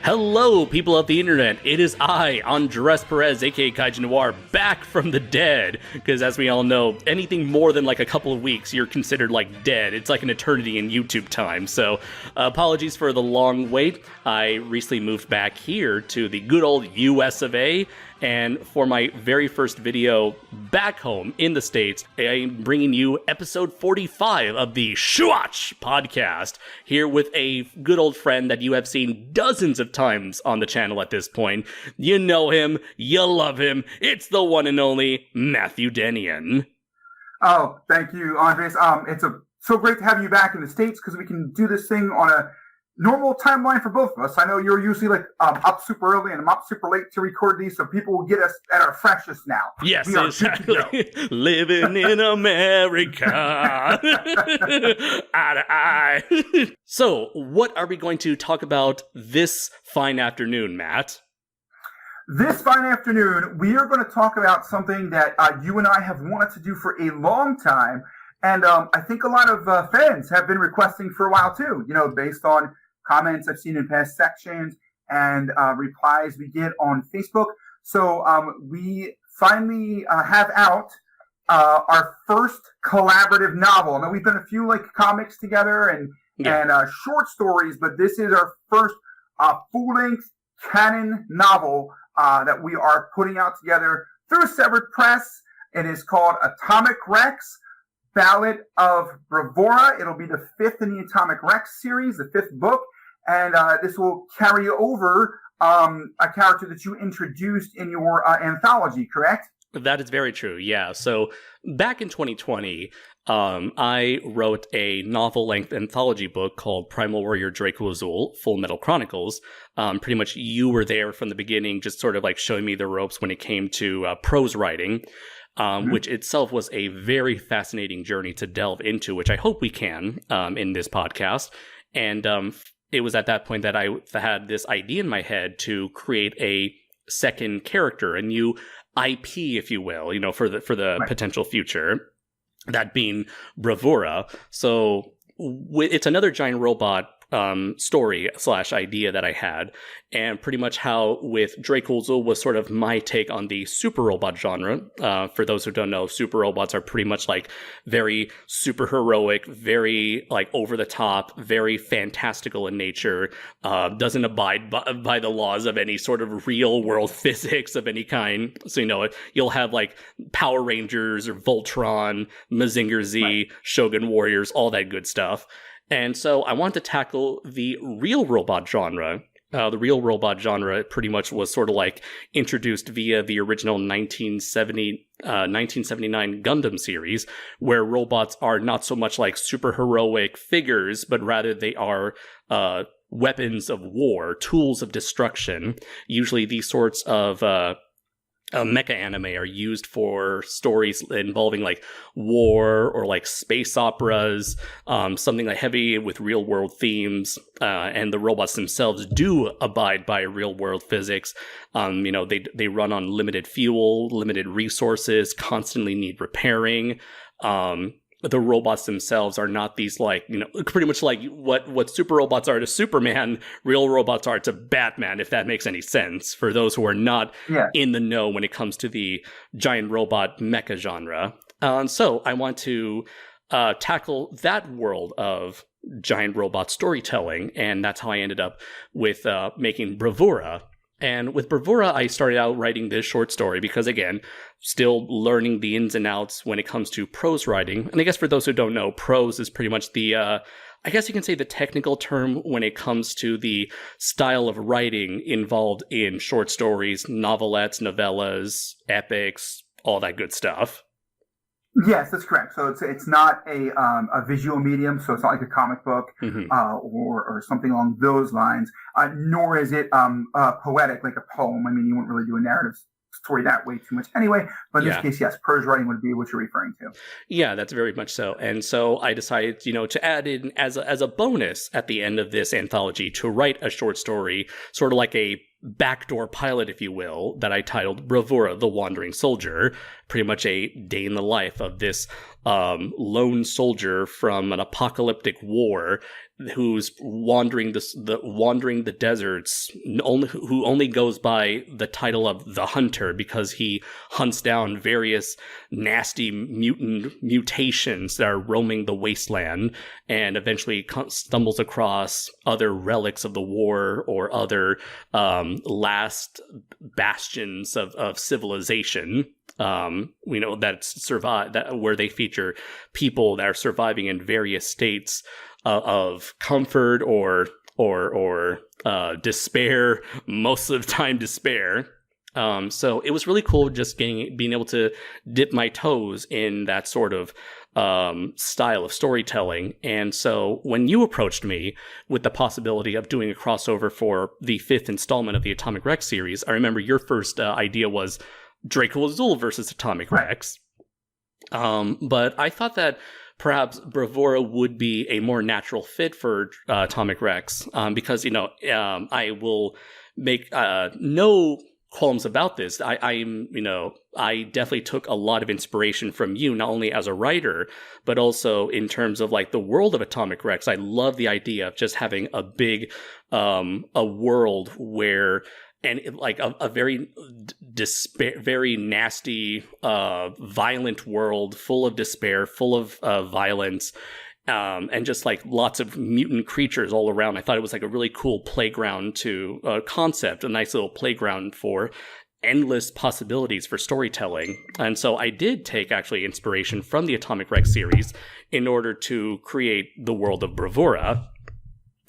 Hello, people of the internet. It is I, Andres Perez, aka Kaiju Noir, back from the dead. Because as we all know, anything more than like a couple of weeks, you're considered like dead. It's like an eternity in YouTube time. So apologies for the long wait. I recently moved back here to the good old US of A. And for my very first video back home in the States, I'm bringing you episode 45 of the Shuwatch podcast, here with a good old friend that you have seen dozens of times on the channel at this point. You know him, you love him, it's the one and only Matthew Dennion. Oh, thank you, Andres. It's so great to have you back in the States because we can do this thing on a normal timeline for both of us. I know you're usually like up super early and I'm up super late to record these, so people will get us at our freshest now. Yes, exactly. Living in America. Eye to eye. So, what are we going to talk about this fine afternoon, Matt? This fine afternoon, we are going to talk about something that you and I have wanted to do for a long time. And I think a lot of fans have been requesting for a while too, you know, based on comments I've seen in past sections and replies we get on Facebook. So we finally have out our first collaborative novel. Now we've done a few like comics together and short stories, but this is our first full-length canon novel that we are putting out together through Severed Press. It is called Atomic Rex, Ballad of Bravura. It'll be the fifth in the Atomic Rex series, the fifth book. And this will carry over a character that you introduced in your anthology, correct? That is very true, yeah. So back in 2020, I wrote a novel-length anthology book called Primal Warrior Draco Azul, Full Metal Chronicles. Pretty much you were there from the beginning, just sort of like showing me the ropes when it came to prose writing. Which itself was a very fascinating journey to delve into, which I hope we can in this podcast. And it was at that point that I had this idea in my head to create a second character, a new IP, if you will, you know, for the potential future, that being Bravura. So it's another giant robot story / idea that I had, and pretty much how with Draco Azul was sort of my take on the super robot genre. For those who don't know, super robots are pretty much like very super heroic, very like over the top, very fantastical in nature, doesn't abide by the laws of any sort of real world physics of any kind. So, you know, you'll have like Power Rangers or Voltron, Mazinger Z, Shogun Warriors, all that good stuff. And so I wanted to tackle the real robot genre. The real robot genre pretty much was sort of like introduced via the original 1979 Gundam series, where robots are not so much like super heroic figures, but rather they are weapons of war, tools of destruction. Usually these sorts of mecha anime are used for stories involving like war or like space operas, something like heavy with real world themes, and the robots themselves do abide by real world physics. You know, they run on limited fuel, limited resources, constantly need repairing. The robots themselves are not these like, you know, pretty much like what super robots are to Superman, real robots are to Batman, if that makes any sense, for those who are not in the know when it comes to the giant robot mecha genre. So I want to tackle that world of giant robot storytelling, and that's how I ended up with making Bravura. And with Bravura, I started out writing this short story because, again, still learning the ins and outs when it comes to prose writing. And I guess for those who don't know, prose is pretty much the, I guess you can say the technical term when it comes to the style of writing involved in short stories, novelettes, novellas, epics, all that good stuff. Yes, that's correct. So it's not a visual medium, so it's not like a comic book or something along those lines. Nor is it poetic, like a poem. I mean, you wouldn't really do a narrative story that way too much anyway. But in this case, yes, prose writing would be what you're referring to. Yeah, that's very much so. And so I decided, you know, to add in as a bonus at the end of this anthology to write a short story, sort of like a backdoor pilot, if you will, that I titled Bravura, the Wandering Soldier, pretty much a day in the life of this lone soldier from an apocalyptic war who's wandering the deserts, who only goes by the title of the Hunter because he hunts down various nasty mutations that are roaming the wasteland, and eventually stumbles across other relics of the war or other last bastions of civilization. That's where they feature people that are surviving in various states of comfort or despair, most of the time despair. So it was really cool just being able to dip my toes in that sort of style of storytelling. And so when you approached me with the possibility of doing a crossover for the 5th installment of the Atomic Rex series, I remember your first idea was Draco Azul versus Atomic Rex. But I thought that perhaps Bravura would be a more natural fit for Atomic Rex, because, I will make no qualms about this. I definitely took a lot of inspiration from you, not only as a writer, but also in terms of like the world of Atomic Rex. I love the idea of just having a big, a world where, and like a very very nasty, violent world full of despair, full of violence, and just like lots of mutant creatures all around. I thought it was like a really cool playground to concept, a nice little playground for endless possibilities for storytelling. And so I did take actually inspiration from the Atomic Rex series in order to create the world of Bravura.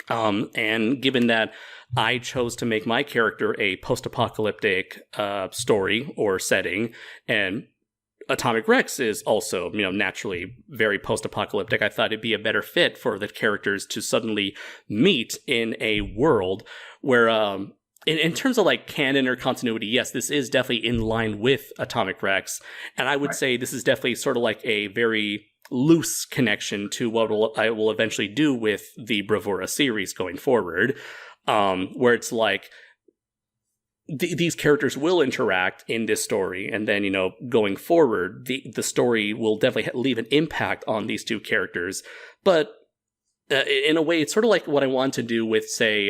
And given that I chose to make my character a post-apocalyptic story or setting, and Atomic Rex is also, naturally very post-apocalyptic, I thought it'd be a better fit for the characters to suddenly meet in a world where, in terms of like canon or continuity, yes, this is definitely in line with Atomic Rex. And I would say this is definitely sort of like a very loose connection to what I will eventually do with the Bravura series going forward, where it's like these characters will interact in this story, and then going forward, the story will definitely leave an impact on these two characters. But in a way, it's sort of like what I want to do with, say,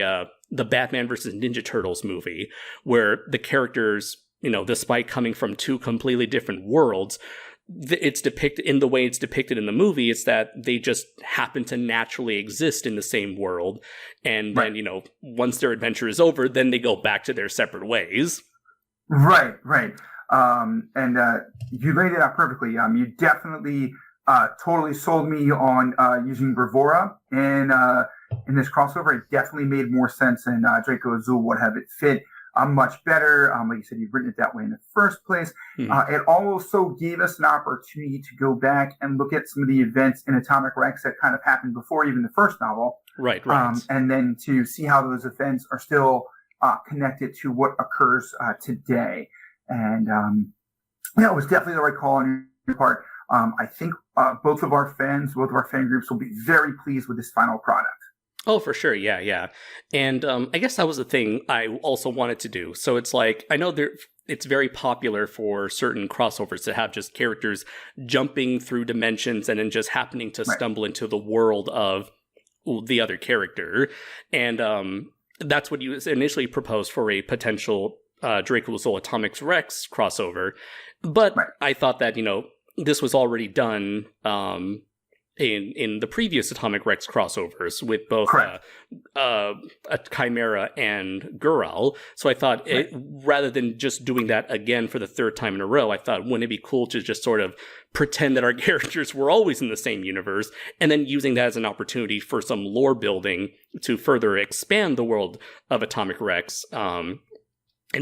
the Batman versus Ninja Turtles movie, where the characters, despite coming from two completely different worlds, it's depicted in the way it's depicted in the movie. It's that they just happen to naturally exist in the same world. And then, once their adventure is over, then they go back to their separate ways. Right. And you laid it out perfectly. You definitely totally sold me on using Bravura in this crossover. It definitely made more sense, and Draco Azul would have it fit much better. Like you said, you've written it that way in the first place. It also gave us an opportunity to go back and look at some of the events in Atomic Rex that kind of happened before even the first novel. Right. And then to see how those events are still connected to what occurs today. And it was definitely the right call on your part. I think both of our fan groups will be very pleased with this final product. Oh, for sure. Yeah. And I guess that was the thing I also wanted to do. So it's like, I know it's very popular for certain crossovers to have just characters jumping through dimensions and then just happening to stumble into the world of the other character. And that's what you initially proposed for a potential Draco Azul Atomic Rex crossover. But I thought that, this was already done in the previous Atomic Rex crossovers with both Chimera and Gural. So I thought, rather than just doing that again for the third time in a row, I thought, wouldn't it be cool to just sort of pretend that our characters were always in the same universe, and then using that as an opportunity for some lore building to further expand the world of Atomic Rex in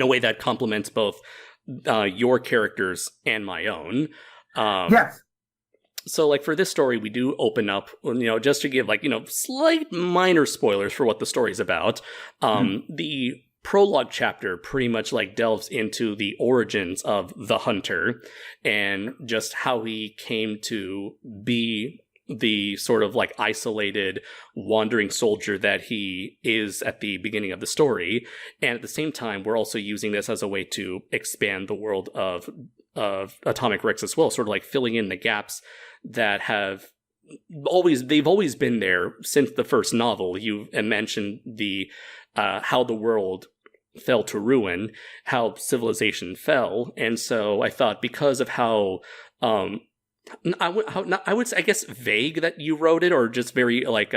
a way that complements both your characters and my own. Yes. So, like, for this story, we do open up, just to give, slight minor spoilers for what the story's about. The prologue chapter pretty much, delves into the origins of the Hunter and just how he came to be the sort of, isolated, wandering soldier that he is at the beginning of the story. And at the same time, we're also using this as a way to expand the world of Atomic Rex as well, sort of like filling in the gaps that they've always been there since the first novel. You mentioned the how the world fell to ruin, how civilization fell, and so I thought because of how I would say, I guess, vague that you wrote it, or just very like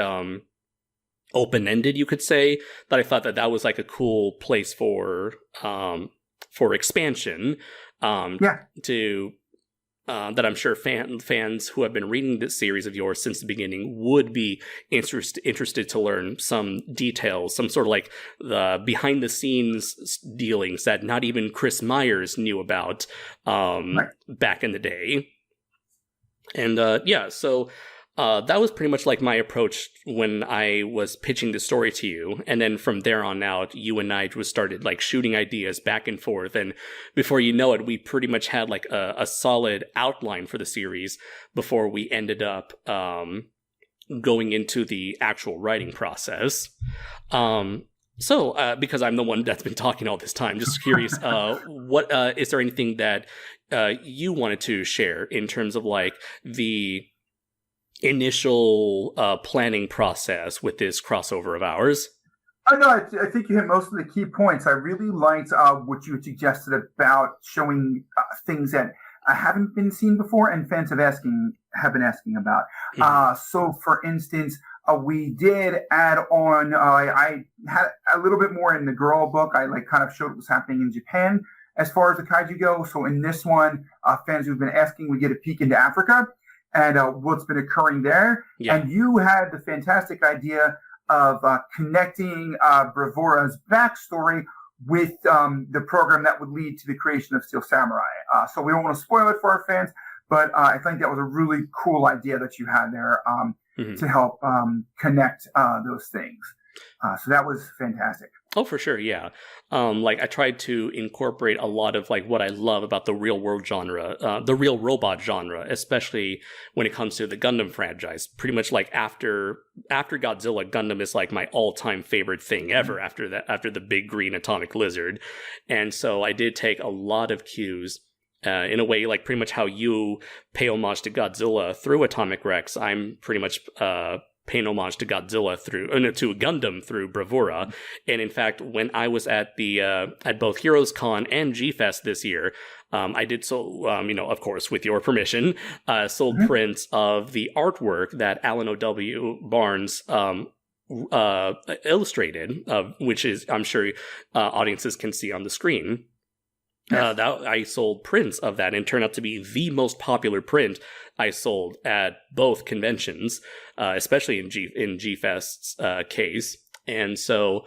open-ended, you could say, that I thought that was like a cool place for expansion. To that I'm sure fans who have been reading this series of yours since the beginning would be interested to learn some details, some sort of like the behind the scenes dealings that not even Chris Myers knew about back in the day. And so that was pretty much like my approach when I was pitching the story to you. And then from there on out, you and I just started like shooting ideas back and forth. And before you know it, we pretty much had like a solid outline for the series before we ended up going into the actual writing process. So because I'm the one that's been talking all this time, just curious, what is there anything that you wanted to share in terms of like the initial planning process with this crossover of ours? No, I think you hit most of the key points. I really liked what you suggested about showing things that haven't been seen before and fans have been asking about. Mm-hmm. So, for instance, we did add on. I had a little bit more in the Girl book. I kind of showed what was happening in Japan as far as the kaiju go. So in this one, fans who've been asking, we get a peek into Africa and what's been occurring there. Yeah. And you had the fantastic idea of connecting Bravura's backstory with the program that would lead to the creation of Steel Samurai. So we don't want to spoil it for our fans, but I think that was a really cool idea that you had there to help connect those things. So that was fantastic. Oh, for sure, yeah. I tried to incorporate a lot of like what I love about the real world genre, the real robot genre, especially when it comes to the Gundam franchise. Pretty much like after Godzilla, Gundam is like my all-time favorite thing ever. After the big green atomic lizard, and so I did take a lot of cues. In a way, like pretty much how you pay homage to Godzilla through Atomic Rex, I'm pretty much paying homage to Godzilla to Gundam through Bravura. And in fact, when I was at at both Heroes Con and G-Fest this year, I did so, of course, with your permission, sold prints of the artwork that Alan O.W. Barnes illustrated, which is, I'm sure audiences can see on the screen. Yes. I sold prints of that, and it turned out to be the most popular print I sold at both conventions, especially in G-Fest's case. And so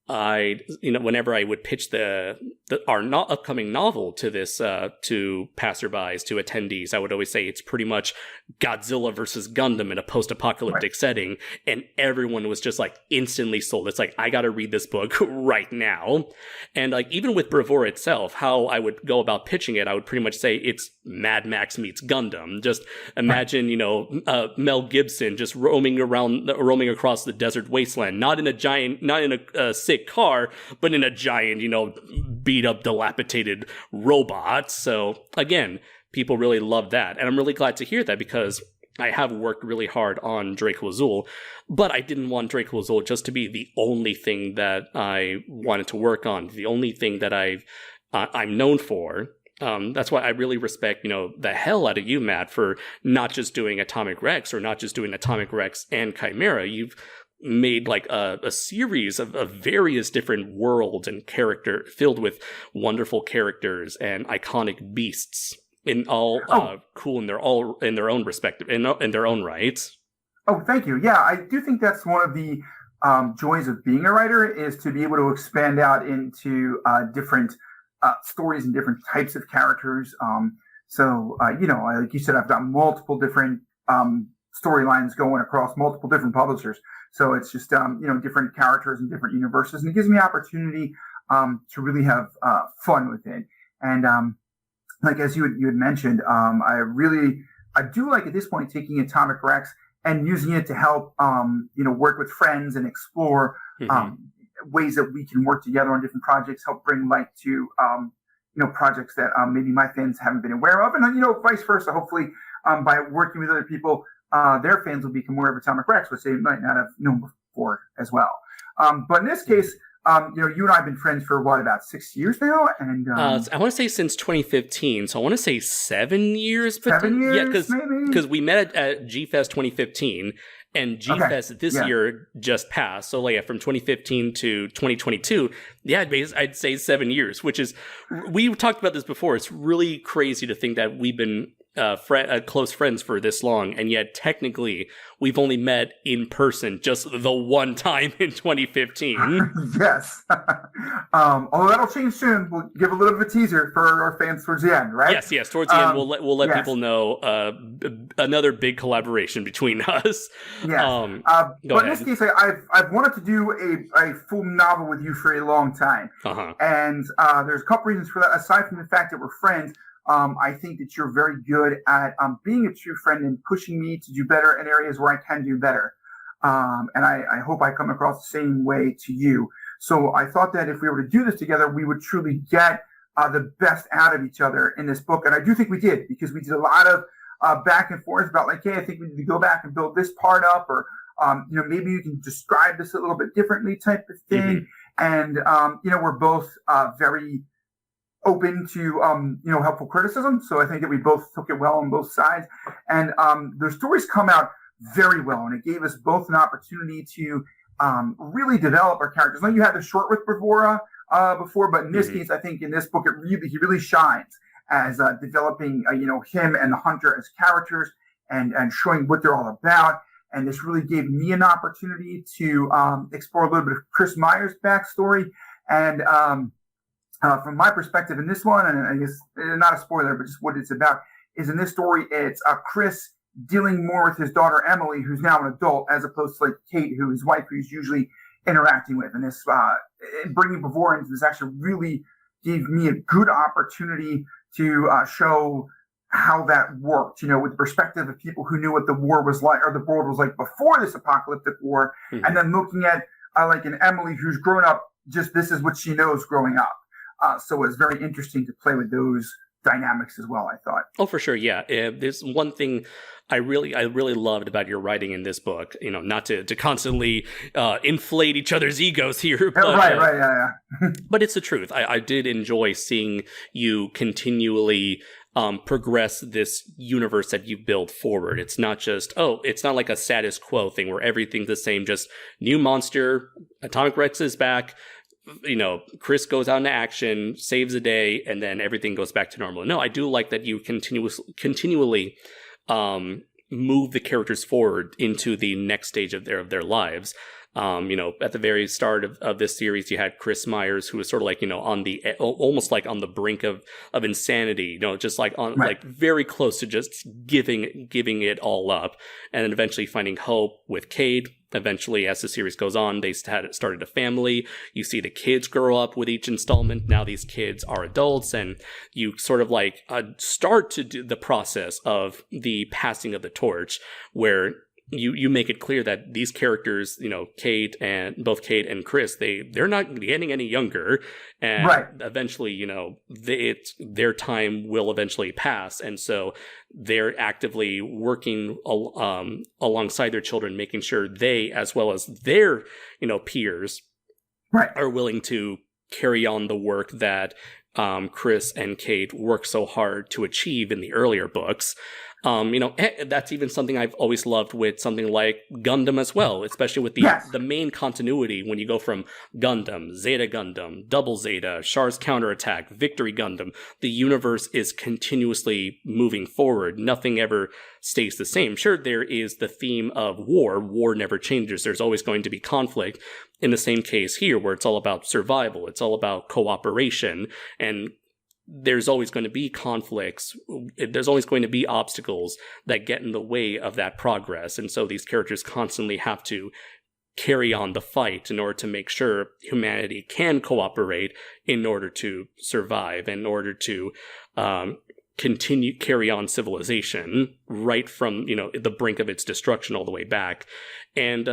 whenever I would pitch our upcoming novel to this to passerbys, to attendees, I would always say it's pretty much Godzilla versus Gundam in a post-apocalyptic setting, and everyone was just like instantly sold. It's like, I got to read this book right now. And like even with Bravura itself, how I would go about pitching it, I would pretty much say it's Mad Max meets Gundam. Just imagine, Mel Gibson just roaming across the desert wasteland, not in a sick car, but in a giant, beat up, dilapidated robot. So again, people really love that. And I'm really glad to hear that, because I have worked really hard on Draco Azul, but I didn't want Draco Azul just to be the only thing that I wanted to work on, the only thing that I'm known for. That's why I really respect, the hell out of you, Matt, for not just doing Atomic Rex, or not just doing Atomic Rex and Chimera. You've made like a series of various different worlds and character filled with wonderful characters and iconic beasts, in all cool in their own respective in their own rights. Oh, thank you. Yeah, I do think that's one of the joys of being a writer, is to be able to expand out into different stories and different types of characters. Like you said, I've got multiple different storylines going across multiple different publishers. So it's just, different characters and different universes. And it gives me opportunity to really have fun with it. And like as you had mentioned, I do like at this point taking Atomic Rex and using it to help, work with friends and explore ways that we can work together on different projects, help bring light to, projects that maybe my fans haven't been aware of, and vice versa. Hopefully, by working with other people, their fans will become aware of Atomic Rex, which they might not have known before as well. But in this case, you and I have been friends for about 6 years now, and I want to say since 2015. So I want to say 7 years. 7 years, yeah, maybe, because we met at G-Fest 2015. And G-Fest this year just passed. So from 2015 to 2022, I'd say 7 years, which is, we talked about this before. It's really crazy to think that we've been close friends for this long, and yet technically we've only met in person just the one time in 2015. Yes. Although that'll change soon. We'll give a little bit of a teaser for our fans towards the end, right? Yes. Towards the end, we'll let people know another big collaboration between us. Yes. But in this case, I've wanted to do a full novel with you for a long time. And there's a couple reasons for that. Aside from the fact that we're friends, I think that you're very good at being a true friend and pushing me to do better in areas where I can do better. And I hope I come across the same way to you. So I thought that if we were to do this together, we would truly get the best out of each other in this book. And I do think we did, because we did a lot of back and forth about hey, I think we need to go back and build this part up, or maybe you can describe this a little bit differently type of thing. And we're both very open to helpful criticism, so I think that we both took it well on both sides, and the stories come out very well, and it gave us both an opportunity to really develop our characters. Now, you had the short with Bravura before, but in this case, I think in this book he really shines as developing him and the Hunter as characters, and showing what they're all about. And this really gave me an opportunity to explore a little bit of Chris Myers' backstory. And from my perspective in this one, and I guess not a spoiler, but just what it's about, is in this story, it's Chris dealing more with his daughter Emily, who's now an adult, as opposed to Kate, who his wife, who's usually interacting with. And this bringing Bravura into this actually really gave me a good opportunity to show how that worked, with the perspective of people who knew what the war was like, or the world was like before this apocalyptic war, and then looking at an Emily who's grown up, just this is what she knows growing up. So it was very interesting to play with those dynamics as well, I thought. Oh, for sure, yeah. There's one thing I really loved about your writing in this book, not to constantly inflate each other's egos here. But, right, yeah. But it's the truth. I did enjoy seeing you continually progress this universe that you've built forward. It's not just, it's not like a status quo thing where everything's the same, just new monster, Atomic Rex is back, Chris goes out into action, saves the day, and then everything goes back to normal. No, I do like that you continually move the characters forward into the next stage of their lives. At the very start of this series, you had Chris Myers, who was sort of on the almost on the brink of insanity, just very close to just giving it all up, and then eventually finding hope with Cade. Eventually, as the series goes on, they started a family. You see the kids grow up with each installment. Now these kids are adults, and you sort of start to do the process of the passing of the torch, where you make it clear that these characters, both Cade and Chris, they're not getting any younger, and eventually, their time will eventually pass, and so they're actively working alongside their children, making sure they, as well as their peers, are willing to carry on the work that Chris and Cade worked so hard to achieve in the earlier books. That's even something I've always loved with something like Gundam as well, especially with the main continuity when you go from Gundam, Zeta Gundam, Double Zeta, Char's Counterattack, Victory Gundam. The universe is continuously moving forward. Nothing ever stays the same. Sure, there is the theme of war. War never changes. There's always going to be conflict. In the same case here, where it's all about survival, it's all about cooperation, and there's always going to be conflicts. There's always going to be obstacles that get in the way of that progress. And so these characters constantly have to carry on the fight in order to make sure humanity can cooperate in order to survive, in order to carry on civilization right from, the brink of its destruction all the way back. And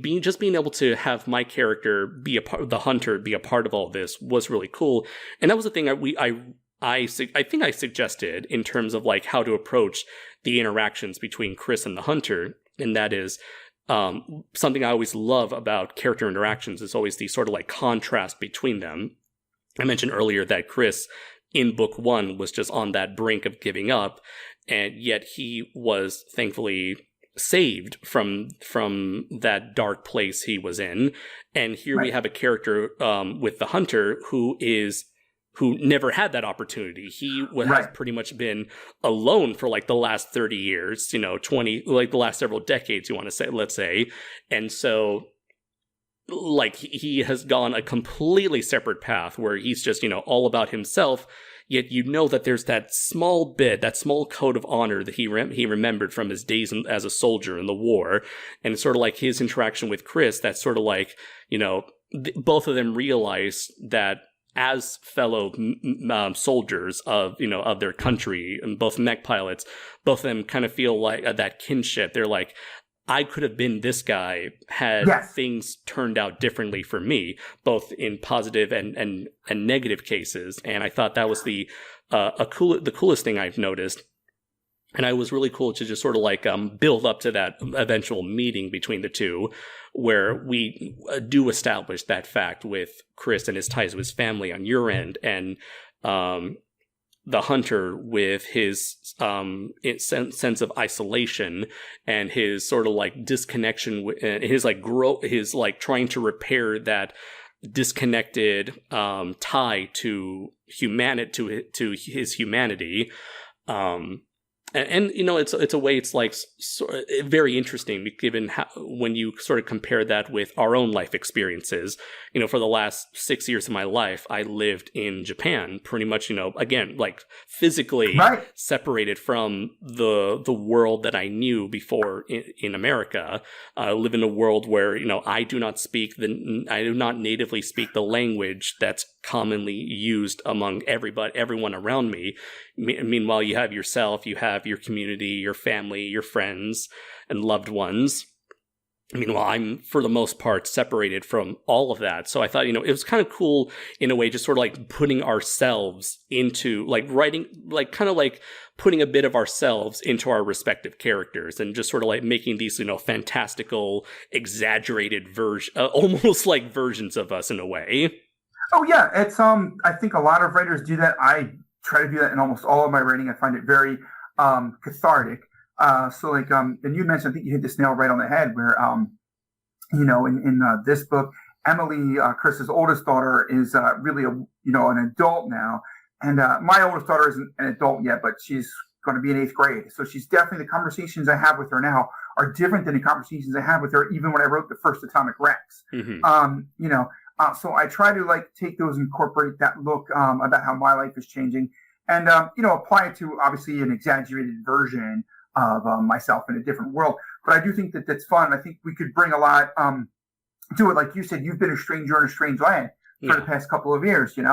being able to have my character be a part of the Hunter, be a part of all this was really cool. And that was the thing I think I suggested in terms of like how to approach the interactions between Chris and the Hunter, and that is something I always love about character interactions is always the sort of like contrast between them. I mentioned earlier that Chris in book 1 was just on that brink of giving up, and yet he was thankfully saved from that dark place he was in. And here we have a character with the Hunter who never had that opportunity. He has pretty much been alone for like the last 30 years, 20, like the last several decades, you want to say, let's say. And so like he has gone a completely separate path where he's just, all about himself. Yet that there's that small bit, that small code of honor that he remembered from his days as a soldier in the war. And it's sort of like his interaction with Chris, that's sort of like, both of them realize that as fellow soldiers of their country, and both mech pilots, both of them kind of feel like that kinship. They're like, I could have been this guy had things turned out differently for me, both in positive and negative cases. And I thought that was the coolest thing I've noticed. And it was really cool to just sort of like build up to that eventual meeting between the two, where we do establish that fact with Chris and his ties with his family on your end, and the Hunter with his sense of isolation and his sort of like disconnection, his like trying to repair that disconnected tie to humanity, to his humanity. And it's a way it's like very interesting given how, when you sort of compare that with our own life experiences. For the last 6 years of my life, I lived in Japan, pretty much, again, like physically separated from the world that I knew before in America. I live in a world where, I do not natively speak the language that's commonly used among everyone around me. Meanwhile, you have yourself, you have your community, your family, your friends, and loved ones. Meanwhile, I'm, for the most part, separated from all of that. So I thought, it was kind of cool in a way, just sort of like putting ourselves into, like writing, like kind of like putting a bit of ourselves into our respective characters and just sort of like making these, fantastical, exaggerated almost like versions of us in a way. Oh yeah, it's I think a lot of writers do that. I try to do that in almost all of my writing. I find it very cathartic. So like and you mentioned, I think you hit this nail right on the head, where in this book, Emily, Chris's oldest daughter, is really an adult now, and my oldest daughter isn't an adult yet, but she's going to be in 8th grade. So she's definitely, the conversations I have with her now are different than the conversations I had with her even when I wrote the first Atomic Rex. Mm-hmm. So I try to like take those, incorporate that look about how my life is changing, and apply it to obviously an exaggerated version of myself in a different world. But I do think that that's fun. I think we could bring a lot to it. Like you said, you've been a stranger in a strange land for the past couple of years. So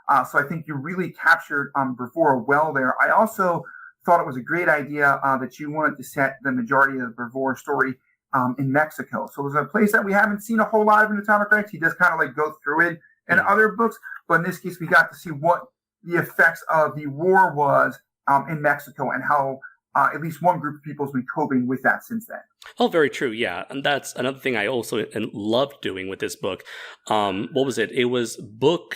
I think you really captured Bravura well there. I also thought it was a great idea that you wanted to set the majority of the Bravura story in Mexico. So it was a place that we haven't seen a whole lot of in Atomic Rex. He does kind of like go through it in other books, but in this case, we got to see what the effects of the war was in Mexico, and how at least one group of people has been coping with that since then. Oh, very true. Yeah. And that's another thing I also loved doing with this book. What was it? It was book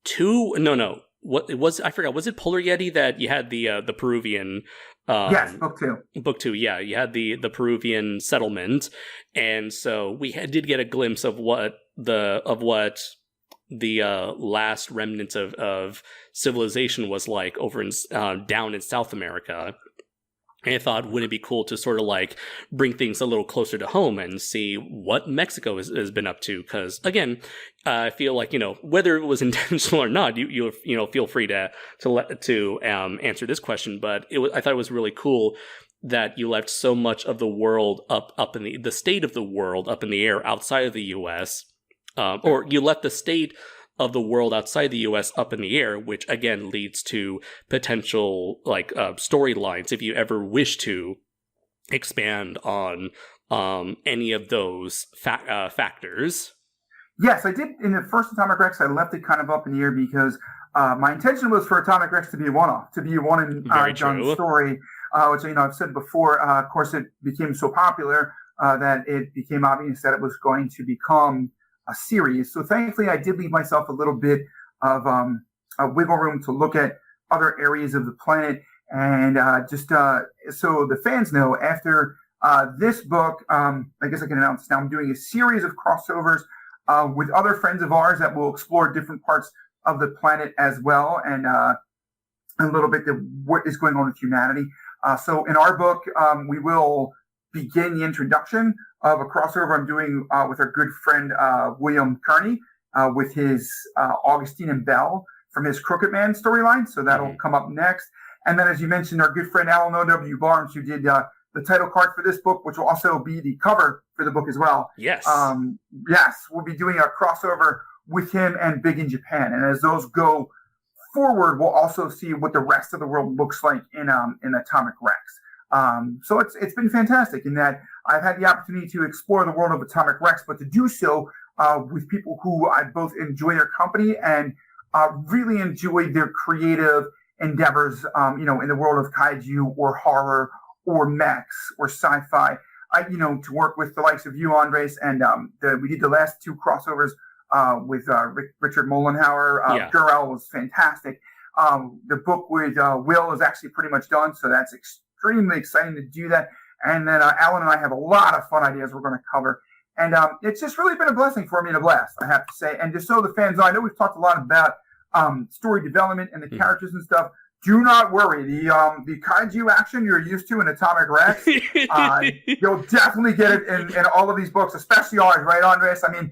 2. No. What it was, I forgot. Was it Polar Yeti that you had the Peruvian? Yes, book 2. Book 2, yeah. You had the Peruvian settlement, and so we did get a glimpse of what the last remnants of civilization was like over in down in South America. And I thought, wouldn't it be cool to sort of like bring things a little closer to home and see what Mexico has been up to? Because again, I feel like, whether it was intentional or not, you feel free to answer this question. But I thought it was really cool that you left so much of the world up in the state of the world up in the air outside of the U.S. Or you left the state of the world outside the U.S. up in the air, which again leads to potential like storylines if you ever wish to expand on any of those factors. Yes, I did. In the first Atomic Rex, I left it kind of up in the air because my intention was for Atomic Rex to be a one-off, to be a one and done story, which I've said before. Of course, it became so popular that it became obvious that it was going to become a series. So thankfully, I did leave myself a little bit of wiggle room to look at other areas of the planet, and so the fans know, after this book, I guess I can announce now, I'm doing a series of crossovers with other friends of ours that will explore different parts of the planet as well, and a little bit of what is going on with humanity. So in our book, we will begin the introduction of a crossover I'm doing with our good friend William Kearney with his Augustine and Bell from his Crooked Man storyline. So that'll come up next. And then, as you mentioned, our good friend Alan O.W. Barnes, who did the title card for this book, which will also be the cover for the book as well. Yes. Yes, we'll be doing a crossover with him and Big in Japan. And as those go forward, we'll also see what the rest of the world looks like in Atomic Rex. So it's been fantastic in that I've had the opportunity to explore the world of Atomic Rex, but to do so with people who I both enjoy their company and really enjoy their creative endeavors, in the world of kaiju or horror or mechs or sci-fi. To work with the likes of you, Andres, and we did the last two crossovers with Richard Mollenhauer. Gurel was fantastic. The book with Will is actually pretty much done, so that's extremely exciting to do that. And then Alan and I have a lot of fun ideas we're going to cover. And it's just really been a blessing for me and a blast, I have to say. And just so the fans know, I know we've talked a lot about story development and the characters and stuff. Do not worry. The kaiju action you're used to in Atomic Rex, you'll definitely get it in all of these books, especially ours, right, Andres? I mean,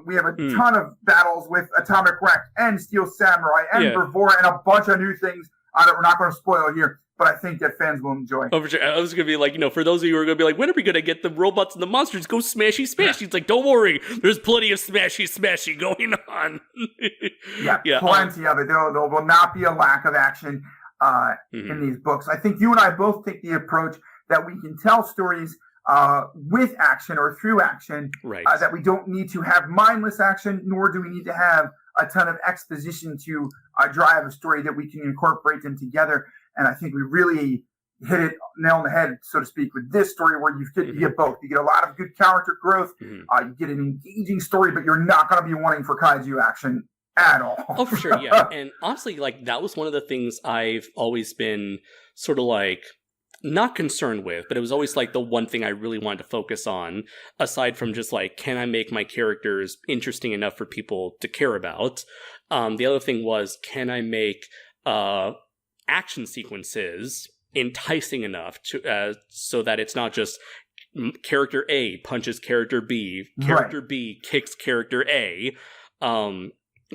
we have a ton of battles with Atomic Rex and Steel Samurai and Bravura and a bunch of new things that we're not going to spoil here, but I think that fans will enjoy. Oh, for sure. I was going to be like, for those of you who are going to be like, when are we going to get the robots and the monsters go smashy smashy? It's like, don't worry. There's plenty of smashy smashy going on. Plenty of it. There will not be a lack of action in these books. I think you and I both take the approach that we can tell stories with action or through action, right. That we don't need to have mindless action, nor do we need to have a ton of exposition to drive a story, that we can incorporate them together. And I think we really hit it nail on the head, so to speak, with this story, where you get both. You get a lot of good character growth, you get an engaging story, but you're not going to be wanting for kaiju action at all. Oh, for sure, yeah. And honestly, that was one of the things I've always been sort of not concerned with, but it was always the one thing I really wanted to focus on, aside from just can I make my characters interesting enough for people to care about? The other thing was, can I make action sequences enticing enough to so that it's not just character A punches character B, character B kicks character A.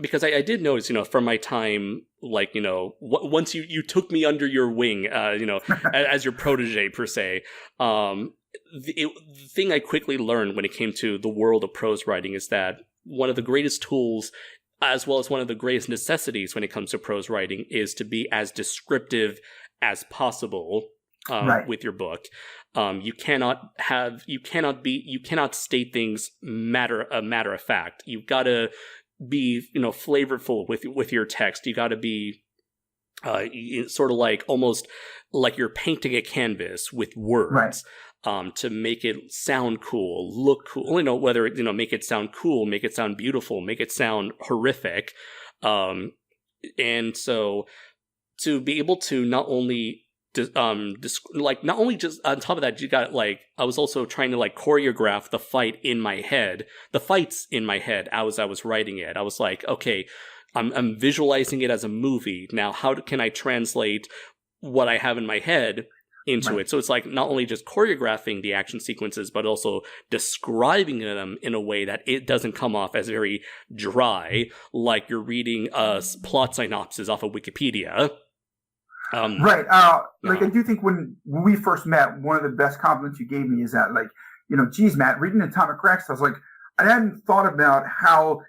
Because I did notice, from my time, once you took me under your wing, as your protege per se, the thing I quickly learned when it came to the world of prose writing is that one of the greatest tools, as well as one of the greatest necessities when it comes to prose writing, is to be as descriptive as possible with your book. You cannot state things matter of fact. You've got to be flavorful with your text. You got to be sort of almost like you're painting a canvas with words, to make it sound cool, look cool, whether it make it sound cool, make it sound beautiful, make it sound horrific, and so to be able to not only just on top of that, you got I was also trying to choreograph the fights in my head as I was writing it. I was like, okay, I'm visualizing it as a movie. Now, how can I translate what I have in my head into it? So it's not only just choreographing the action sequences, but also describing them in a way that it doesn't come off as very dry, like you're reading a plot synopsis off of Wikipedia. I do think when we first met, one of the best compliments you gave me is that, geez, Matt, reading Atomic Rex, I was like, I hadn't thought about how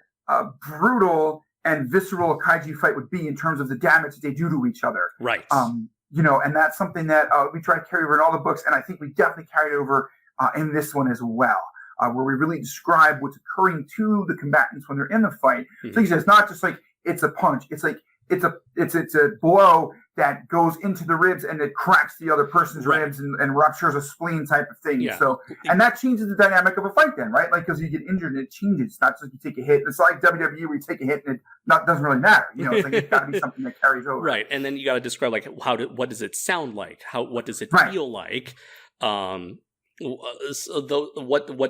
brutal and visceral a kaiju fight would be in terms of the damage they do to each other. Right. And that's something that we try to carry over in all the books, and I think we definitely carried over in this one as well, where we really describe what's occurring to the combatants when they're in the fight. So it's not just it's a punch. It's it's a blow that goes into the ribs and it cracks the other person's ribs and ruptures a spleen type of thing. Yeah. So, and that changes the dynamic of a fight then, right? Like, because you get injured and it changes. It's not just like you take a hit. It's like WWE where you take a hit and it doesn't really matter. It's like it's got to be something that carries over. Right. And then you got to describe like what does it sound like? What does it feel like? What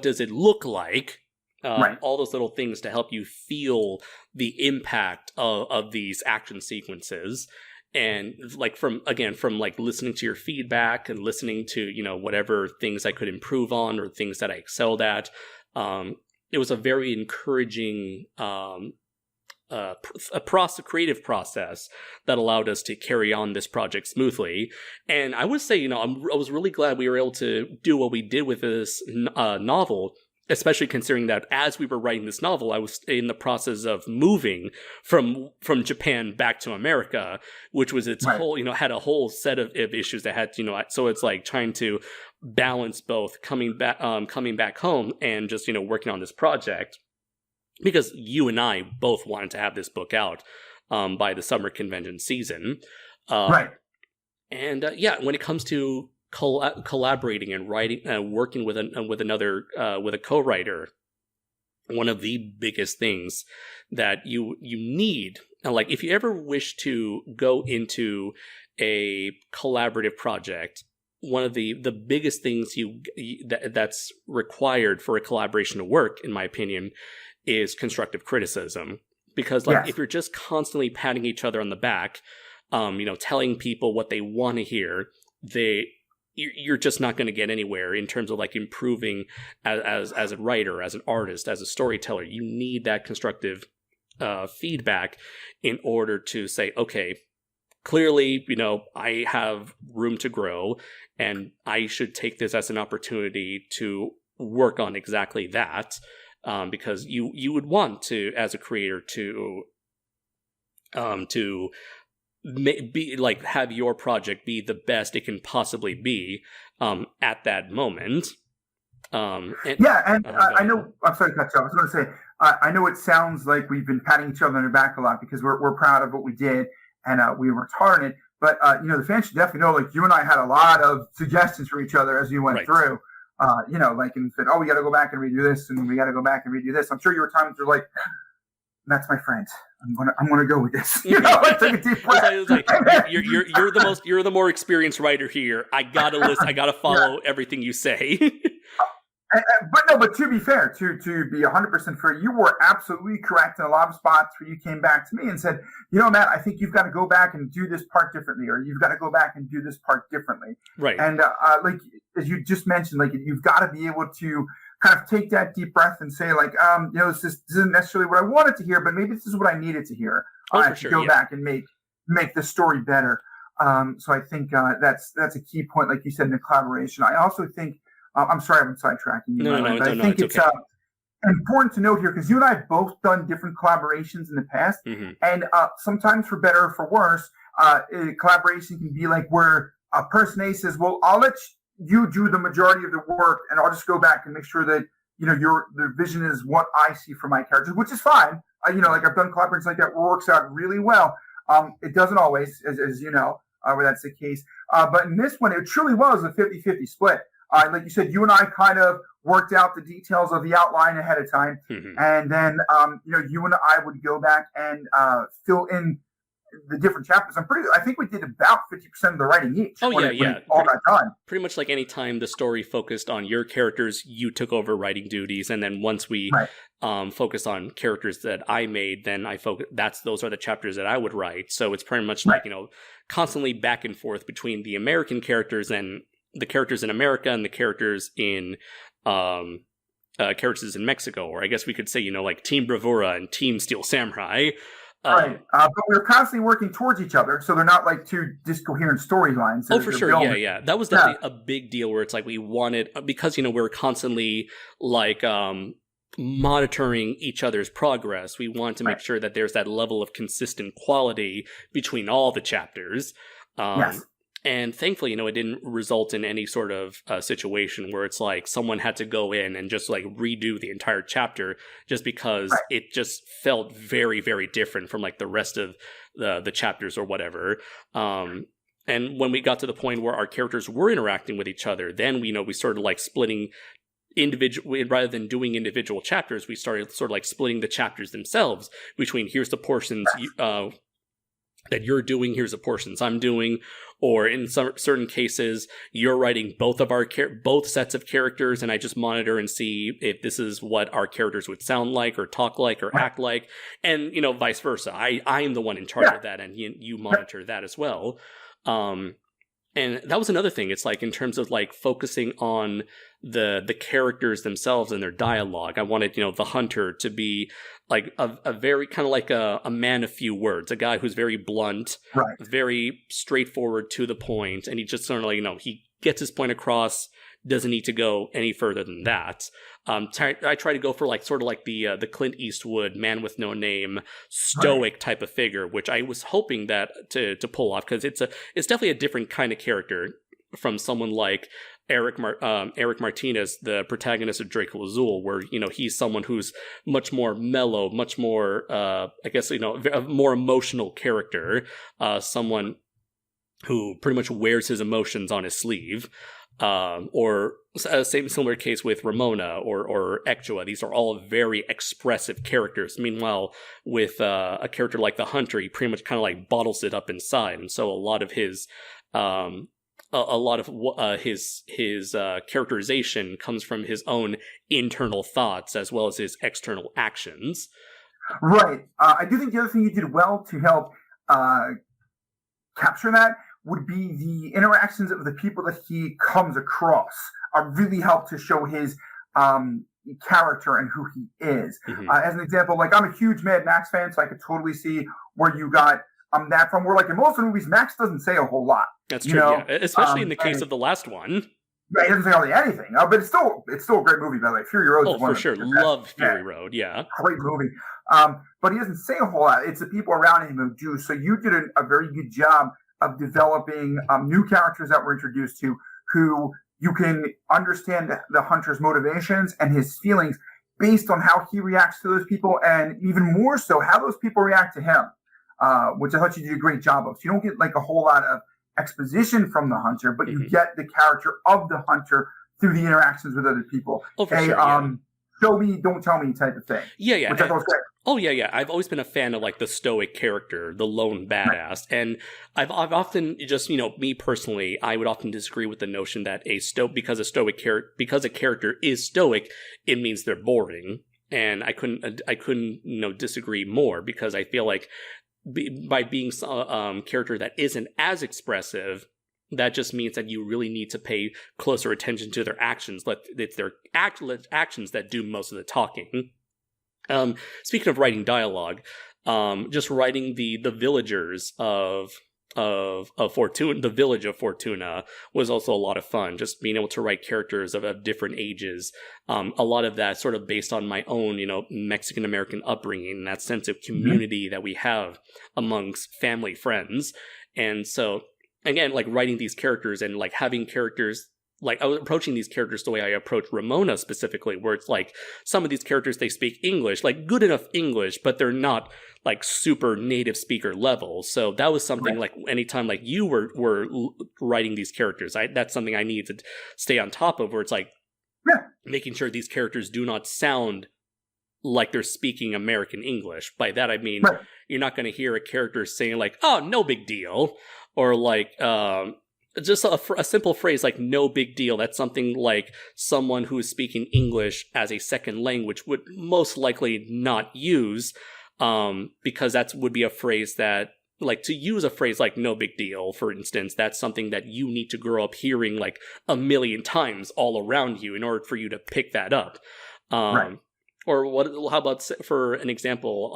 does it look like? All those little things to help you feel the impact of these action sequences. And like from like listening to your feedback and listening to, whatever things I could improve on or things that I excelled at, it was a very encouraging creative process that allowed us to carry on this project smoothly. And I would say, I was really glad we were able to do what we did with this novel, especially considering that as we were writing this novel, I was in the process of moving from Japan back to America, which was its whole, had a whole set of issues that had, so it's like trying to balance both coming back home and just, working on this project, because you and I both wanted to have this book out by the summer convention season. And when it comes to collaborating and writing, working with a co-writer, one of the biggest things that you need, like if you ever wish to go into a collaborative project, one of the biggest things that's required for a collaboration to work, in my opinion, is constructive criticism. Because if you're just constantly patting each other on the back, telling people what they want to hear, you're just not going to get anywhere in terms of like improving as a writer, as an artist, as a storyteller. You need that constructive feedback in order to say, okay, clearly, I have room to grow and I should take this as an opportunity to work on exactly that. Because you would want to, as a creator, to be like have your project be the best it can possibly be at that moment. I know. I'm sorry to cut you off. I was going to say I know it sounds like we've been patting each other on the back a lot because we're proud of what we did and we worked hard on it. But the fans should definitely know, like, you and I had a lot of suggestions for each other as we went through. Like, and said, oh, we got to go back and redo this, and we got to go back and redo this. I'm sure you were times you're like, that's my friend. I'm gonna go with this. Take a deep breath. It's like, you're the more experienced writer here. I gotta listen. I gotta follow everything you say. But to be fair, to be 100% fair, you were absolutely correct in a lot of spots where you came back to me and said, Matt, I think you've got to go back and do this part differently, or you've got to go back and do this part differently. Right. And like as you just mentioned, like you've got to be able to kind of take that deep breath and say, like, this isn't necessarily what I wanted to hear, but maybe this is what I needed to hear. Go back and make the story better. So I think that's a key point, like you said, in the collaboration. I also think. I'm sorry, I'm sidetracking you. No, I think it's okay. Important to note here, because you and I have both done different collaborations in the past, and sometimes for better or for worse, collaboration can be like where person A says, well, I'll let you do the majority of the work, and I'll just go back and make sure that, the vision is what I see for my characters, which is fine. Like I've done collaborations like that where it works out really well. It doesn't always, as you know, where that's the case. But in this one, it truly was a 50-50 split. Like you said, you and I kind of worked out the details of the outline ahead of time. And then, you and I would go back and fill in the different chapters. I think we did about 50% of the writing each. Oh, yeah. All got done. Pretty much like any time the story focused on your characters, you took over writing duties. And then once we focused on characters that I made, then those are the chapters that I would write. So it's pretty much like, constantly back and forth between the American characters and the characters in America and the characters in Mexico, or I guess we could say, like Team Bravura and Team Steel Samurai. But we're constantly working towards each other, so they're not like two discoherent storylines. For sure, yeah. That was definitely a big deal where it's like we wanted, because, we're constantly like monitoring each other's progress. We want to make sure that there's that level of consistent quality between all the chapters. And thankfully, it didn't result in any sort of situation where it's like someone had to go in and just like redo the entire chapter just because it just felt very, very different from like the rest of the chapters or whatever. And when we got to the point where our characters were interacting with each other, then we started like splitting individual, rather than doing individual chapters, we started sort of like splitting the chapters themselves between here's the portions that you're doing, here's the portions I'm doing, or in some certain cases, you're writing both of our both sets of characters, and I just monitor and see if this is what our characters would sound like, or talk like, or act like, and vice versa. I'm the one in charge of that, and you monitor that as well. And that was another thing. It's like in terms of like focusing on the characters themselves and their dialogue. I wanted, the hunter to be like a very kind of like a man of few words, a guy who's very blunt, very straightforward to the point, and he just sort of like, he gets his point across, doesn't need to go any further than that. I try to go for like sort of like the Clint Eastwood man with no name, stoic type of figure, which I was hoping that to pull off, because it's definitely a different kind of character from someone like Eric Martinez, the protagonist of Draco Azul, where he's someone who's much more mellow, much more I guess a more emotional character, someone who pretty much wears his emotions on his sleeve. Or similar case with Ramona or Ekjua. These are all very expressive characters. Meanwhile, with a character like the Hunter, he pretty much kind of like bottles it up inside, and so a lot of his his characterization comes from his own internal thoughts as well as his external actions. Right. I do think the other thing you did well to help capture that would be the interactions of the people that he comes across really help to show his character and who he is. Mm-hmm. As an example, like I'm a huge Mad Max fan, so I could totally see where you got that from. Where like in most of the movies, Max doesn't say a whole lot. That's true, yeah. Especially in the case of the last one. Right, he doesn't say hardly anything, but it's still a great movie, by the way. Fury Road is one for sure. Love Fury Road, yeah. Great movie. But he doesn't say a whole lot. It's the people around him who do. So you did a very good job of developing new characters that we're introduced to, who you can understand the hunter's motivations and his feelings based on how he reacts to those people, and even more so how those people react to him, which I thought you did a great job of. So you don't get like a whole lot of exposition from the hunter, but you get the character of the hunter through the interactions with other people. Oh, for sure, show me, don't tell me type of thing. Yeah. Which I thought was great. Oh, yeah. I've always been a fan of like the stoic character, the lone badass. And I've often just, me personally, I would often disagree with the notion that because a character is stoic, it means they're boring. And I couldn't disagree more, because I feel like by being a character that isn't as expressive, that just means that you really need to pay closer attention to their actions. It's their actions that do most of the talking. Speaking of writing dialogue, just writing the villagers of Fortuna, the village of Fortuna, was also a lot of fun. Just being able to write characters of different ages. A lot of that sort of based on my own, Mexican American upbringing, and that sense of community that we have amongst family friends. And so, again, like writing these characters and like having characters, like I was approaching these characters the way I approached Ramona specifically, where it's like some of these characters, they speak English, like good enough English, but they're not like super native speaker level. So that was something like anytime like you were writing these characters, that's something I need to stay on top of, where it's like making sure these characters do not sound like they're speaking American English. By that I mean you're not going to hear a character saying like, "Oh, no big deal," or like just a simple phrase like "no big deal." That's something like someone who is speaking English as a second language would most likely not use, because that would be a phrase that, like, to use a phrase like "no big deal," for instance, that's something that you need to grow up hearing like a million times all around you in order for you to pick that up. Or how about, for an example,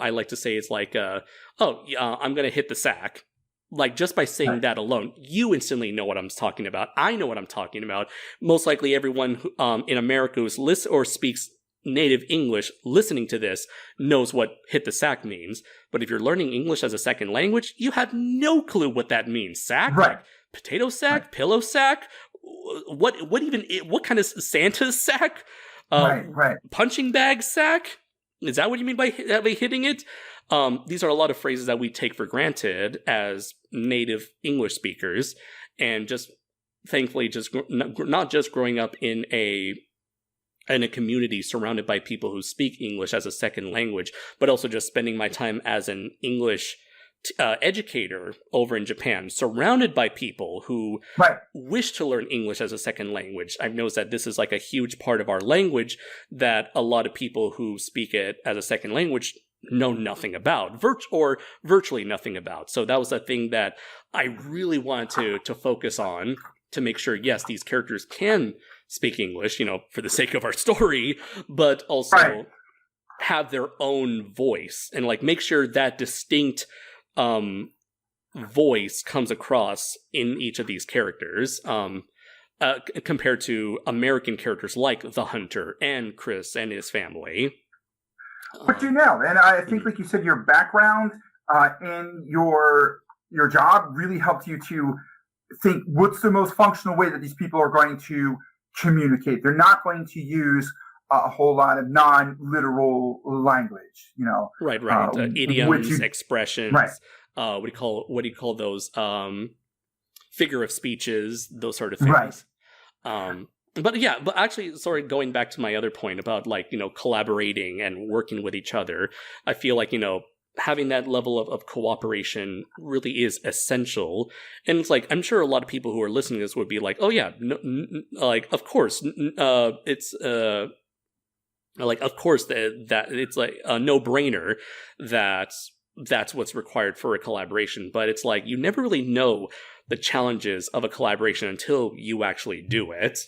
I like to say it's like, I'm going to hit the sack. Like, just by saying that alone, you instantly know what I'm talking about. I know what I'm talking about. Most likely everyone in America who listens or speaks native English listening to this knows what hit the sack means. But if you're learning English as a second language, you have no clue what that means. Sack? Right. Like potato sack? Pillow sack? What kind of Santa's sack? Right. Punching bag sack? Is that what you mean by hitting it? These are a lot of phrases that we take for granted as native English speakers, and just thankfully, just not just growing up in a community surrounded by people who speak English as a second language, but also just spending my time as an English educator over in Japan, surrounded by people who wish to learn English as a second language. I've noticed that this is like a huge part of our language that a lot of people who speak it as a second language know nothing about, or virtually nothing about. So that was a thing that I really wanted to focus on, to make sure, yes, these characters can speak English, for the sake of our story, but also have their own voice, and like make sure that distinct voice comes across in each of these characters, compared to American characters like the Hunter and Chris and his family. But and I think, like you said, your background in your job really helped you to think, what's the most functional way that these people are going to communicate? They're not going to use a whole lot of non-literal language, Right. Idioms, expressions. Right. What do you call those? Figure of speeches, those sort of things. Right. But actually, sorry, going back to my other point about collaborating and working with each other, I feel like, having that level of cooperation really is essential. And it's like, I'm sure a lot of people who are listening to this would be like, oh yeah, of course, it's, of course that it's like a no-brainer that that's what's required for a collaboration. But it's like, you never really know the challenges of a collaboration until you actually do it.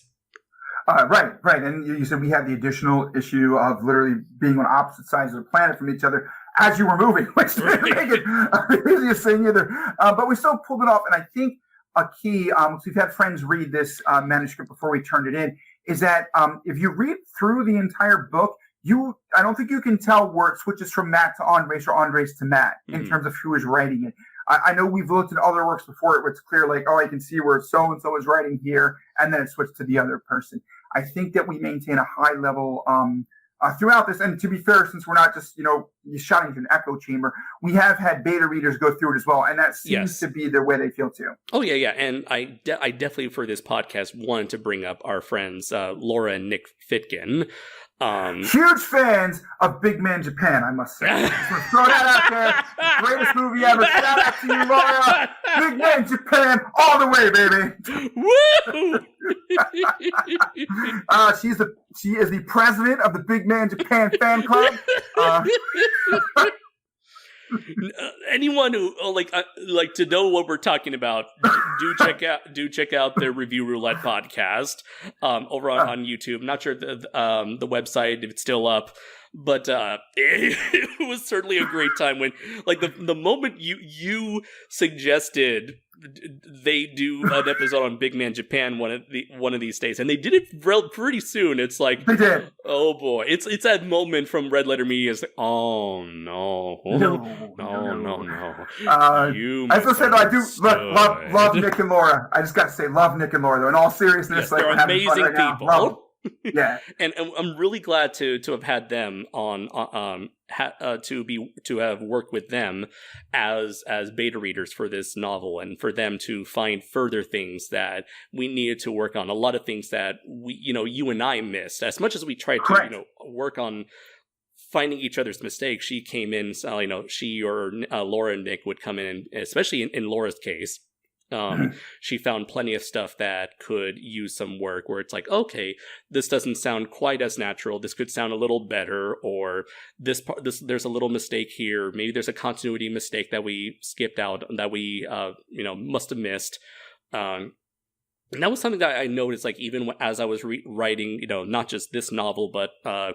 Right. And you said we had the additional issue of literally being on opposite sides of the planet from each other as you were moving, which didn't make it the easiest thing either. But we still pulled it off. And I think a key, we've had friends read this manuscript before we turned it in, is that if you read through the entire book, I don't think you can tell where it switches from Matt to Andres or Andres to Matt in terms of who is writing it. I know we've looked at other works before where it's clear, like, oh, I can see where so-and-so is writing here, and then it switched to the other person. I think that we maintain a high level throughout this. And to be fair, since we're not just, shouting to an echo chamber, we have had beta readers go through it as well. And that seems to be the way they feel too. Oh, yeah. And I definitely, for this podcast, wanted to bring up our friends, Laura and Nick Fitkin. Huge fans of Big Man Japan, I must say. Just throw that out there. Greatest movie ever. Shout out to you, Laura. Big Man Japan, all the way, baby. Woo! She is the president of the Big Man Japan fan club. Anyone who like to know what we're talking about, do check out their Review Roulette podcast over on YouTube. I'm not sure the website, if it's still up, but it was certainly a great time when, like, the moment you suggested they do an episode on Big Man Japan one of these days, and they did it pretty soon. It's like, they did. Oh boy, it's that moment from Red Letter Media. Is like, oh no. As I said, I do love Nick and Laura. I just got to say, love Nick and Laura though. In all seriousness, yes, they're amazing people. Yeah, and I'm really glad to have had them on, to have worked with them as beta readers for this novel, and for them to find further things that we needed to work on. A lot of things that you and I missed, as much as we tried to work on finding each other's mistakes. She came in, she or Laura and Nick would come in, especially in Laura's case. She found plenty of stuff that could use some work, where it's like, okay, this doesn't sound quite as natural. This could sound a little better, or this there's a little mistake here. Maybe there's a continuity mistake that we skipped out, that we must have missed. And that was something that I noticed, like, even as I was writing, not just this novel, but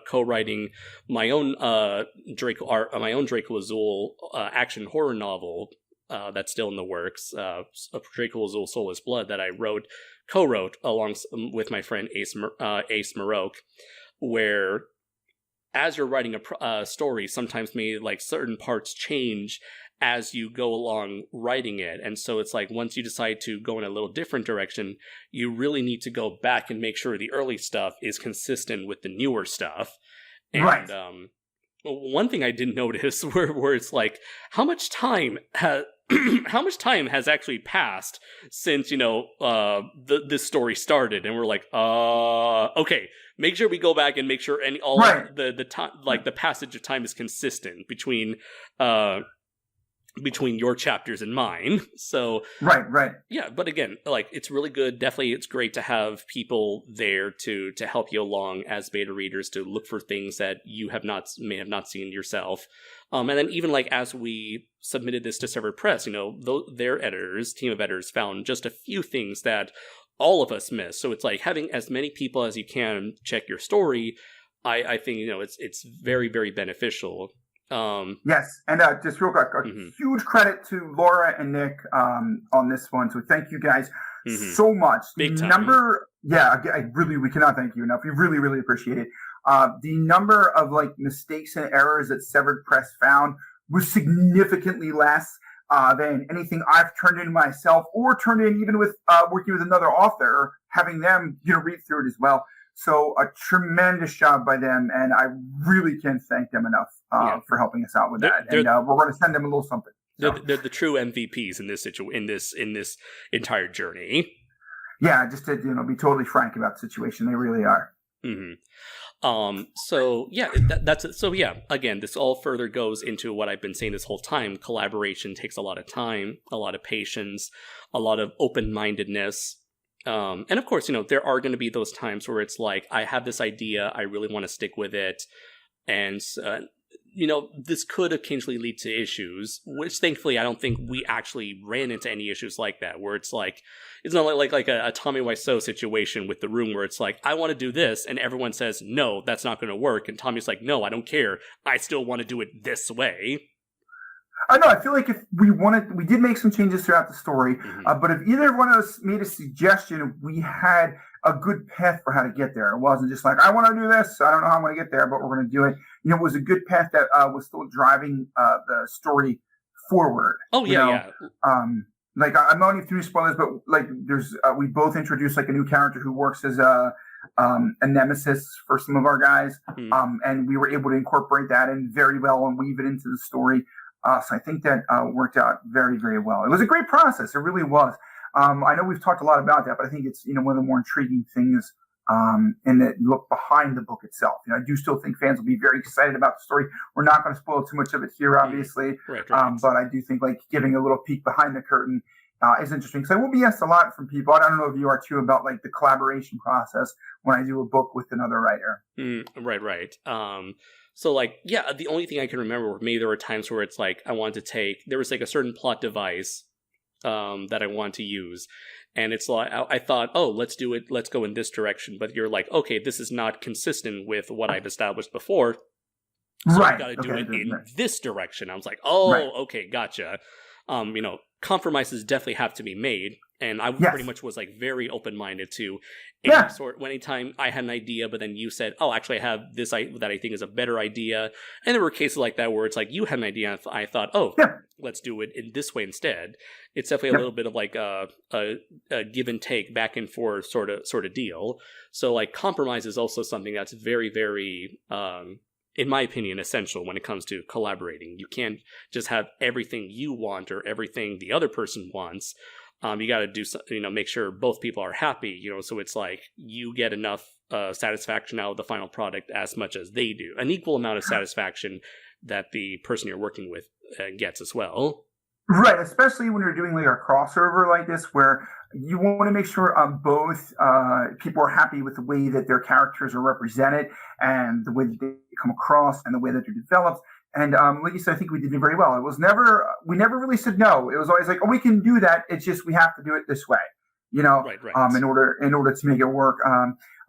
co-writing my own Draco Azul action horror novel. That's still in the works, Draco Azul Soulless Blood, that I co-wrote along with my friend Ace Maroke, where as you're writing a story, sometimes maybe like certain parts change as you go along writing it. And so it's like once you decide to go in a little different direction, you really need to go back and make sure the early stuff is consistent with the newer stuff. And Right. One thing I didn't notice where it's like how much time has how much time has actually passed since this story started, and we're like okay, make sure we go back and make sure Right. of the time, like the passage of time, is consistent between your chapters and mine. So Right. yeah, but again, like it's really good. Definitely, it's great to have people there to help you along as beta readers, to look for things that you may have not seen yourself. And then even like as we submitted this to Severed Press, their team of editors found just a few things that all of us missed. So it's like having as many people as you can check your story. I think it's very, very beneficial. Yes, and just real quick, huge credit to Laura and Nick on this one. So thank you guys so much. Big time. We cannot thank you enough. We really, really appreciate it. The number of like mistakes and errors that Severed Press found was significantly less than anything I've turned in myself, or turned in even with working with another author, having them read through it as well. So a tremendous job by them, and I really can't thank them enough for helping us out with that. And we're going to send them a little something. So. They're the true MVPs in this entire journey. Yeah, just to be totally frank about the situation, they really are. Mm-hmm. So yeah, that's it. So yeah, again, this all further goes into what I've been saying this whole time. Collaboration takes a lot of time, a lot of patience, a lot of open-mindedness. And of course, there are going to be those times where it's like, I have this idea, I really want to stick with it. And, this could occasionally lead to issues, which thankfully I don't think we actually ran into any issues like that, where it's like, it's not like a Tommy Wiseau situation with The Room, where it's like, I want to do this, and everyone says, no, that's not going to work. And Tommy's like, no, I don't care. I still want to do it this way. I know. I feel like if we did make some changes throughout the story, but if either one of us made a suggestion, we had a good path for how to get there. It wasn't just like, I want to do this, I don't know how I'm going to get there, but we're going to do it. It was a good path that was still driving the story forward. Oh, yeah, yeah. Like, I'm not even through spoilers, but like, there's we both introduced like a new character who works as a nemesis for some of our guys, and we were able to incorporate that in very well and weave it into the story. So I think that worked out very, very well. It was a great process. It really was. I know we've talked a lot about that, but I think it's one of the more intriguing things in the look behind the book itself. I do still think fans will be very excited about the story. We're not going to spoil too much of it here, obviously, right. But I do think like giving a little peek behind the curtain is interesting. So I will be asked a lot from people. I don't know if you are too, about like the collaboration process when I do a book with another writer. Right. So, like, yeah, the only thing I can remember, maybe there were times where it's like, there was like a certain plot device that I want to use. And it's like, I thought, oh, let's do it. Let's go in this direction. But you're like, okay, this is not consistent with what I've established before. So right. I've got to do it in this direction. I was like, oh, okay, gotcha. Compromises definitely have to be made. And I pretty much was like very open-minded to anytime I had an idea, but then you said, oh, actually I have this that I think is a better idea. And there were cases like that where it's like you had an idea and I thought, oh, let's do it in this way instead. It's definitely a little bit of like a give and take, back and forth sort of deal. So like compromise is also something that's very, very in my opinion, essential when it comes to collaborating. You can't just have everything you want or everything the other person wants. You got to do, make sure both people are happy, so it's like you get enough satisfaction out of the final product as much as they do. An equal amount of satisfaction that the person you're working with gets as well. Right, especially when you're doing like a crossover like this, where you want to make sure both people are happy with the way that their characters are represented and the way that they come across and the way that they're developed. And like you said, I think we did it very well. We never really said no. It was always like, oh, we can do that. It's just we have to do it this way, Right. in order to make it work.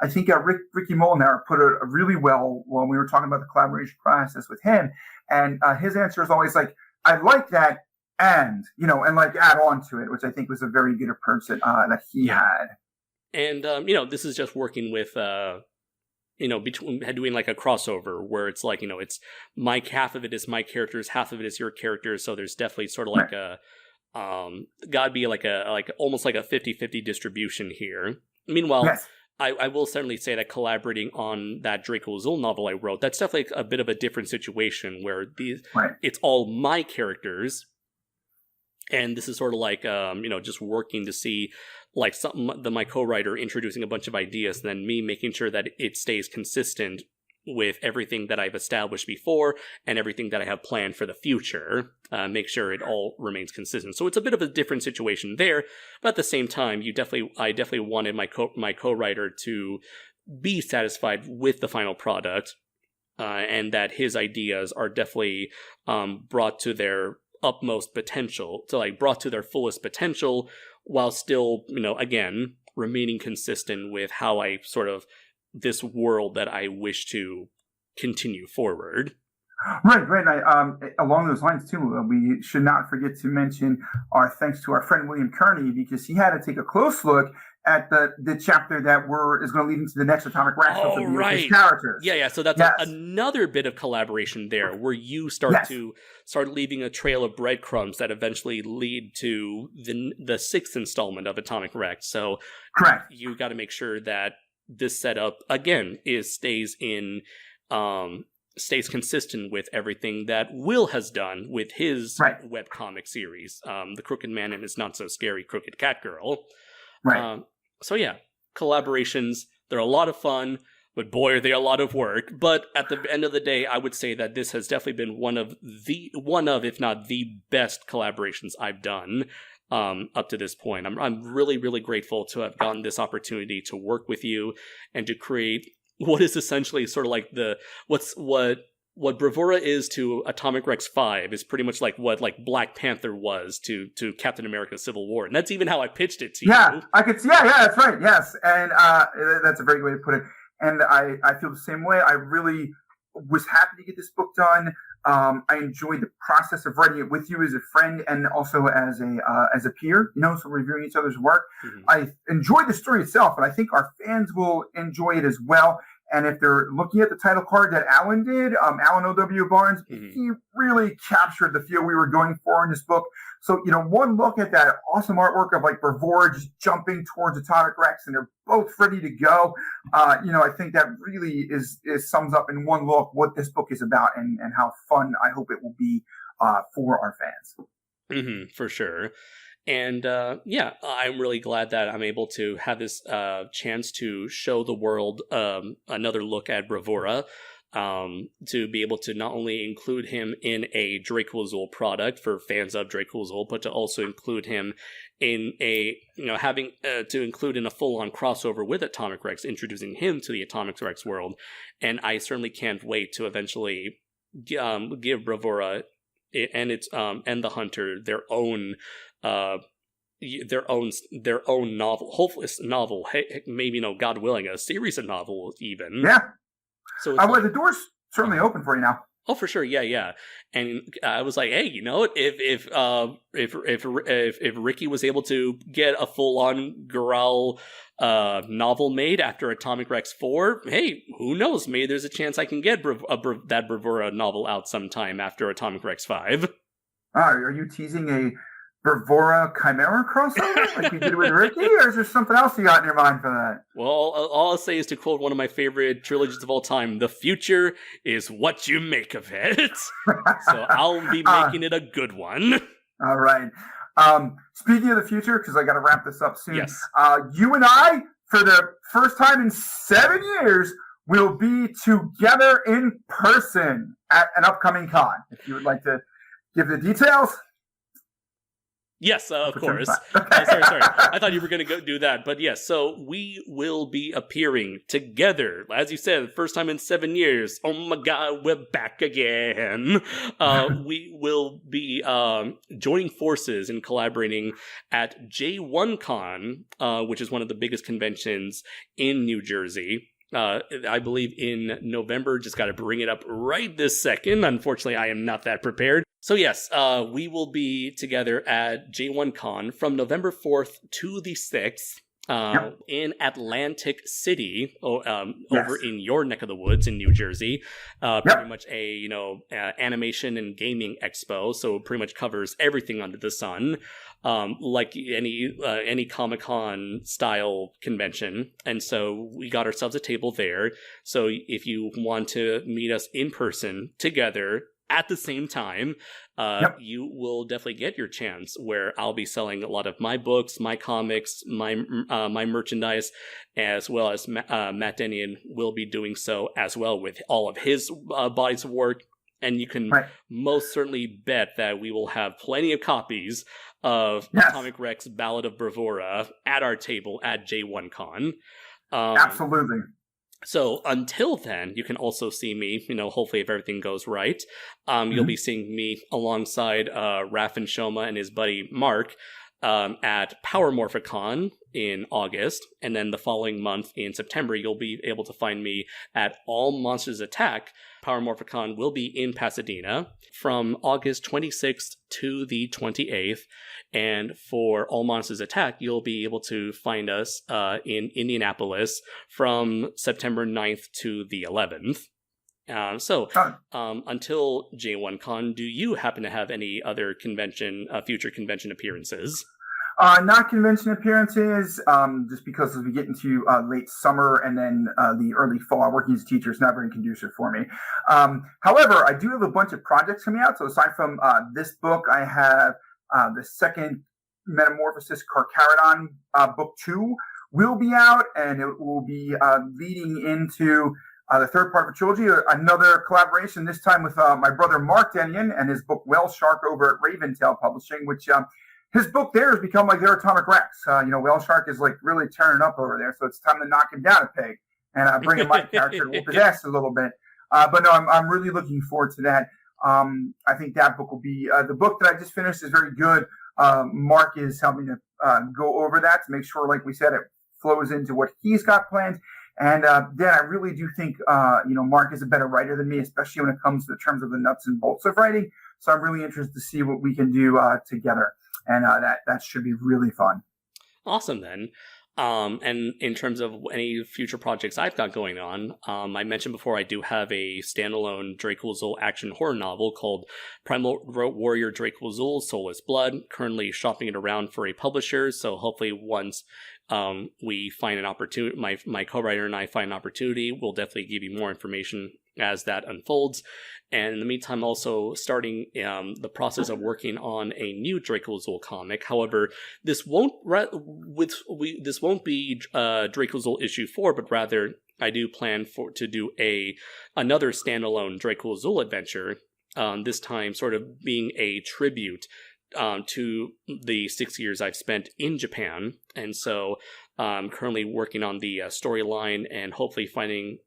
I think Ricky Molnar put it really well when we were talking about the collaboration process with him. And his answer is always like, I like that, and like add on to it, which I think was a very good approach that he had. And this is just working with between doing like a crossover where it's like, it's half of it is my characters, half of it is your characters. So there's definitely sort of like a, gotta be like almost like a 50-50 distribution here. Meanwhile, Yes. I will certainly say that collaborating on that Draco Azul novel I wrote, that's definitely a bit of a different situation where it's all my characters. And this is sort of like, just working to see like my co-writer introducing a bunch of ideas, and then me making sure that it stays consistent with everything that I've established before and everything that I have planned for the future. Make sure it all remains consistent. So it's a bit of a different situation there, but at the same time, I definitely wanted my co-writer to be satisfied with the final product, and that his ideas are definitely brought to their utmost potential, brought to their fullest potential, while still, again, remaining consistent with how I sort of this world that I wish to continue forward. Right. Along those lines, too, we should not forget to mention our thanks to our friend William Kearney, because he had to take a close look at the chapter that is going to lead into the next Atomic Rex of the characters. Yeah. So that's another bit of collaboration there, where you start leaving a trail of breadcrumbs that eventually lead to the sixth installment of Atomic Rex. So correct. You got to make sure that this setup again stays consistent with everything that Will has done with his webcomic series, The Crooked Man and His Not So Scary Crooked Cat Girl. Right. So yeah, collaborations, they're a lot of fun, but boy, are they a lot of work. But at the end of the day, I would say that this has definitely been one of, if not the best collaborations I've done up to this point. I'm really, really grateful to have gotten this opportunity to work with you and to create what is essentially sort of like what Bravura is to Atomic Rex 5 is pretty much like what like Black Panther was to Captain America Civil War. And that's even how I pitched it to you. Yeah, I could see. Yeah, that's right. Yes. And that's a very good way to put it. And I feel the same way. I really was happy to get this book done. I enjoyed the process of writing it with you as a friend and also as a peer, so reviewing each other's work. Mm-hmm. I enjoyed the story itself, and I think our fans will enjoy it as well. And if they're looking at the title card that Alan did, Alan O.W. Barnes, he really captured the feel we were going for in this book. So, one look at that awesome artwork of like Bravura just jumping towards Atomic Rex and they're both ready to go. I think that really sums up in one look what this book is about and how fun I hope it will be for our fans. Mm-hmm, for sure. And I'm really glad that I'm able to have this chance to show the world another look at Bravura, to be able to not only include him in a Draco Azul product for fans of Draco Azul, but to also include him in include in a full-on crossover with Atomic Rex, introducing him to the Atomic Rex world. And I certainly can't wait to eventually give Bravura and the Hunter their own novel, hopefully novel, maybe, God willing, a series of novels even. Yeah. So the door's certainly open for you now. Oh, for sure, yeah. And I was like, hey, if Ricky was able to get a full-on Growl novel made after Atomic Rex 4, hey, who knows? Maybe there's a chance I can get that Bravura novel out sometime after Atomic Rex 5. Are you teasing a Bravura Chimera crossover like you did with Ricky, or is there something else you got in your mind for that? Well, all I'll say is to quote one of my favorite trilogies of all time, "The future is what you make of it." So I'll be making it a good one. All right. Speaking of the future, because I got to wrap this up soon. Yes. You and I, for the first time in 7 years, will be together in person at an upcoming con. If you would like to give the details. Yes, of course. Sorry. I thought you were going to go do that. But yes, so we will be appearing together. As you said, first time in 7 years. Oh my God, we're back again. We will be joining forces and collaborating at J1Con, which is one of the biggest conventions in New Jersey. I believe in November. Just got to bring it up right this second. Unfortunately, I am not that prepared. So yes, we will be together at J1Con from November 4th to the 6th. in Atlantic City, Yes. over in your neck of the woods in New Jersey. Yep. Pretty much a animation and gaming expo, so it pretty much covers everything under the sun, like any Comic-Con style convention. And so we got ourselves a table there. So if you want to meet us in person together at the same time, Yep. you will definitely get your chance, where I'll be selling a lot of my books, my comics, my merchandise, as well as Matt Dennion will be doing so as well with all of his bodies of work. And you can Right. most certainly bet that we will have plenty of copies of Yes. Atomic Rex Ballad of Bravura at our table at J1Con. Absolutely. So until then, you can also see me, hopefully if everything goes right, you'll be seeing me alongside Raph and Shoma and his buddy Mark at Power Morphicon in August. And then the following month in September, you'll be able to find me at All Monsters Attack. Power Morphicon will be in Pasadena from August 26th to the 28th. And for All Monsters Attack, you'll be able to find us in Indianapolis from September 9th to the 11th. Until J1Con, do you happen to have any other future convention appearances? Not convention appearances, just because as we get into late summer and then the early fall, working as a teacher is not very conducive for me. However, I do have a bunch of projects coming out. So aside from this book, I have the second Metamorphosis Carcharodon book 2 will be out, and it will be leading into the third part of a trilogy, another collaboration, this time with my brother Mark Dennion and his book Whale Shark over at Raventail Publishing, which his book there has become like their Atomic Rex. Whale Shark is like really turning up over there, so it's time to knock him down a peg and bring in my character to whoop his ass a little bit. But no, I'm really looking forward to that. I think that book will be the book that I just finished is very good. Mark is helping to go over that to make sure, like we said, it flows into what he's got planned. And Dan, I really do think Mark is a better writer than me, especially when it comes to the terms of the nuts and bolts of writing. So I'm really interested to see what we can do together, and that should be really fun. Awesome, then. And in terms of any future projects I've got going on, I mentioned before I do have a standalone Draco action horror novel called Primal Warrior Draco Soulless Blood, currently shopping it around for a publisher, so hopefully once we find an opportunity, my co-writer and I find an opportunity, we'll definitely give you more information as that unfolds. And in the meantime, also starting the process of working on a new Draco comic. However, this won't be Draco issue 4, but rather I do plan to do another standalone Draco adventure. This time, sort of being a tribute to the 6 years I've spent in Japan, and so I'm currently working on the storyline and hopefully finding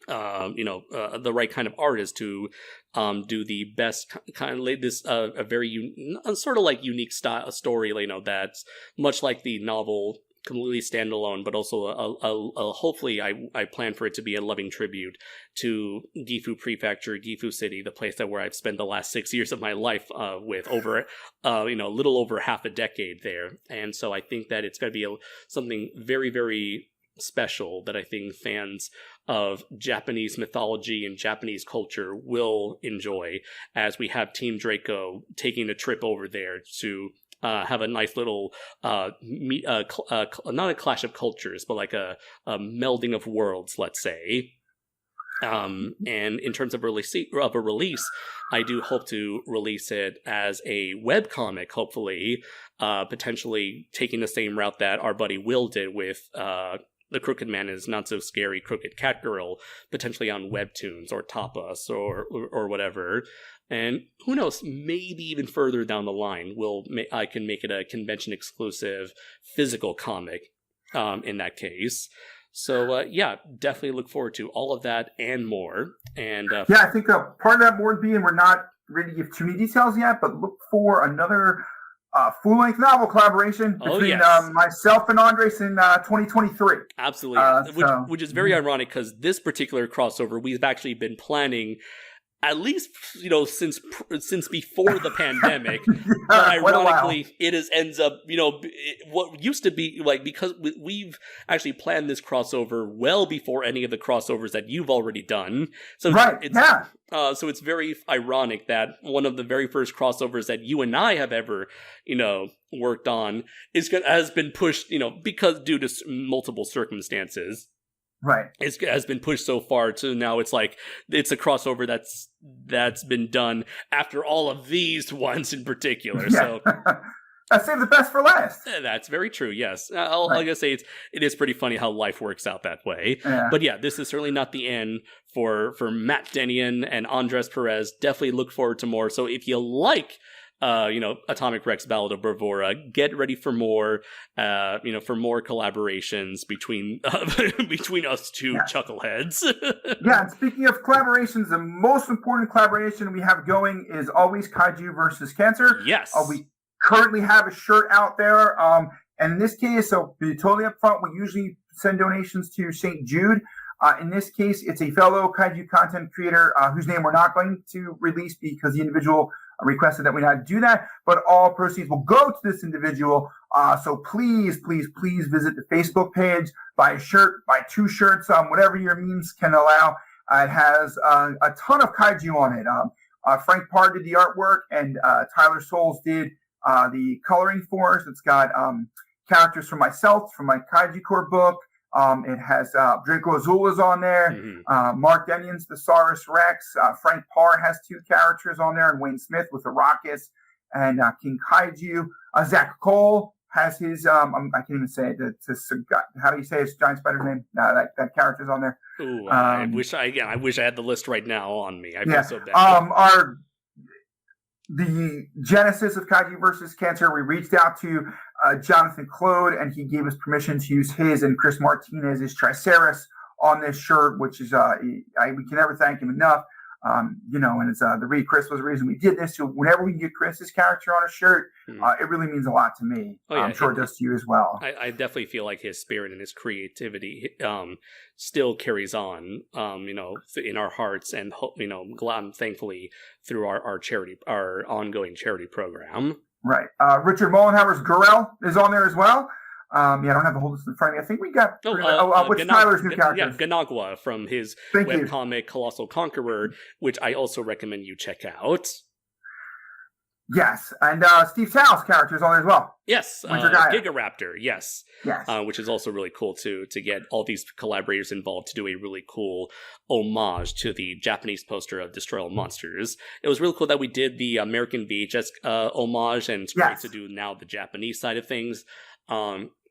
the right kind of artist to do the best kind of this a very sort of like unique story, that's much like the novel, completely standalone, but also a hopefully I plan for it to be a loving tribute to Gifu Prefecture, Gifu City, the place where I've spent the last 6 years of my life with over a little over half a decade there. And so I think that it's going to be something very, very special that I think fans of Japanese mythology and Japanese culture will enjoy, as we have Team Draco taking a trip over there to have a nice little not a clash of cultures, but like a melding of worlds, let's say. And in terms of a release, I do hope to release it as a webcomic, hopefully, potentially taking the same route that our buddy Will did with The Crooked Man Is Not So Scary Crooked Cat Girl, potentially on Webtoons or Tapas or whatever. And who knows, maybe even further down the line, I can make it a convention exclusive physical comic in that case. So definitely look forward to all of that and more. And I think part of that more would be, and we're not ready to give too many details yet, but look for another full-length novel collaboration between myself and Andres in 2023. Absolutely, which is very ironic, because this particular crossover we've actually been planning at least, since before the pandemic. Yeah, But quite a while. ironically, it ends up, what used to be, like, because we've actually planned this crossover well before any of the crossovers that you've already done. So Right, it's, yeah. so it's very ironic that one of the very first crossovers that you and I have ever, worked on has been pushed, because due to multiple circumstances. Right. It has been pushed so far to now it's like it's a crossover that's been done after all of these ones in particular. Yeah. So I saved the best for last. that's very true. Yes, like I say, it is pretty funny how life works out that way. Yeah. But yeah, this is certainly not the end for Matt Dennion and Andres Perez. Definitely look forward to more. So if you like Atomic Rex Ballad of Bravura, get ready for more, for more collaborations between us two chuckleheads. Yeah, and speaking of collaborations, the most important collaboration we have going is always Kaiju versus Cancer. Yes. We currently have a shirt out there. And in this case, so to be totally upfront, we usually send donations to St. Jude. In this case, it's a fellow Kaiju content creator whose name we're not going to release because the individual requested that we not do that, but all proceeds will go to this individual. So please, please, please visit the Facebook page, buy a shirt, buy 2 shirts, whatever your means can allow. It has a ton of Kaiju on it. Frank Parr did the artwork, and Tyler Souls did the coloring for us. It's got characters from myself, from my Kaiju Core book. It has Draco Azula's on there. Mm-hmm. Mark Dennion's Thesaurus Rex. Frank Parr has 2 characters on there, and Wayne Smith with the Raucous and King Kaiju. Zach Cole has his. I can't even say it. How do you say his giant spider's name? That character's on there. Ooh, I wish I had the list right now on me. I feel so bad. The genesis of Kaiju versus Cancer, we reached out to Jonathan Claude, and he gave us permission to use his and Chris Martinez's Triceras on this shirt, which is we can never thank him enough. And it's Chris was the reason we did this. So whenever we can get Chris's character on a shirt, it really means a lot to me. Oh, yeah, I'm sure it does to you as well. I definitely feel like his spirit and his creativity still carries on, in our hearts, and thankfully through our ongoing charity program. Right. Richard Mollenhauer's Gorel is on there as well. I don't have the whole list in front of me. I think we got what's Tyler's new character? Yeah, Ganagwa from his webcomic Colossal Conqueror, which I also recommend you check out. Yes, and Steve Sal's character is on there as well. Yes, Gigaraptor, yes. Yes. Which is also really cool to get all these collaborators involved to do a really cool homage to the Japanese poster of Destroy All Monsters. It was really cool that we did the American VHS homage, and it's great to do now the Japanese side of things.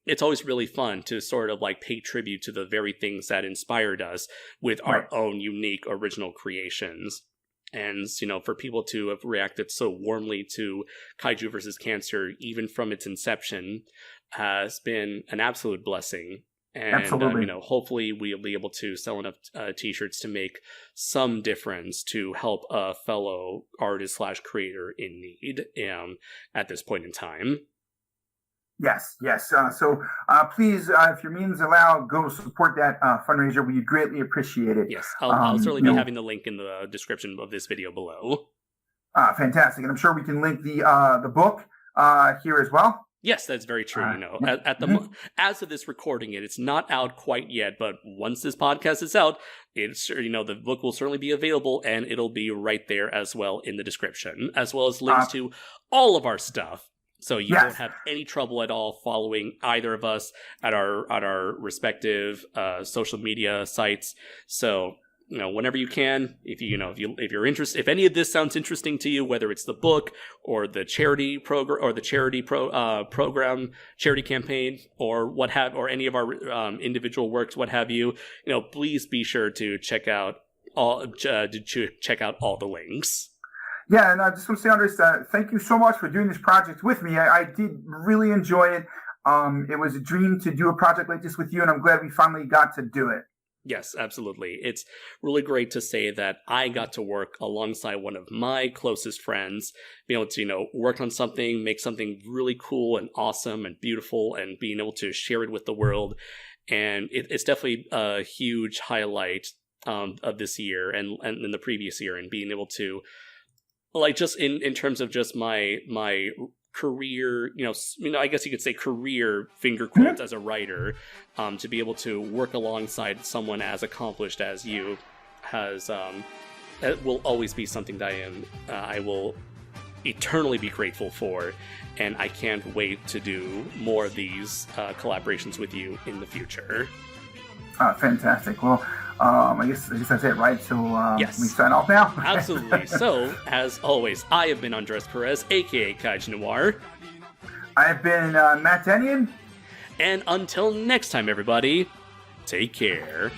It's always really fun to sort of like pay tribute to the very things that inspired us with our own unique original creations. And, for people to have reacted so warmly to Kaiju vs. Cancer, even from its inception, has been an absolute blessing. And, hopefully we'll be able to sell enough t-shirts to make some difference to help a fellow artist/creator in need at this point in time. Yes. So please, if your means allow, go support that fundraiser. We greatly appreciate it. Yes, I'll certainly be having the link in the description of this video below. Fantastic, and I'm sure we can link the book here as well. Yes, that's very true. As of this recording, it's not out quite yet, but once this podcast is out, it's the book will certainly be available, and it'll be right there as well in the description, as well as links to all of our stuff. So you don't have any trouble at all following either of us at our respective social media sites. So whenever you can, if you're interested, if any of this sounds interesting to you, whether it's the book or the charity program or the charity program, charity campaign, or any of our individual works, what have you, please be sure to check out all the links. Yeah, and I just want to say, Andres, thank you so much for doing this project with me. I did really enjoy it. It was a dream to do a project like this with you, and I'm glad we finally got to do it. Yes, absolutely. It's really great to say that I got to work alongside one of my closest friends, being able to, work on something, make something really cool and awesome and beautiful, and being able to share it with the world. And it's definitely a huge highlight of this year and in the previous year, and being able to, like, just in terms of just my career, I guess you could say career, finger quotes, as a writer, to be able to work alongside someone as accomplished as you has, it will always be something that I will eternally be grateful for, and I can't wait to do more of these collaborations with you in the future. Fantastic. Well, I guess that's it, right? So yes. We sign off now? Absolutely. So, as always, I have been Andres Perez, aka Kaiji Noir. I have been Matt Dennion. And until next time, everybody, take care.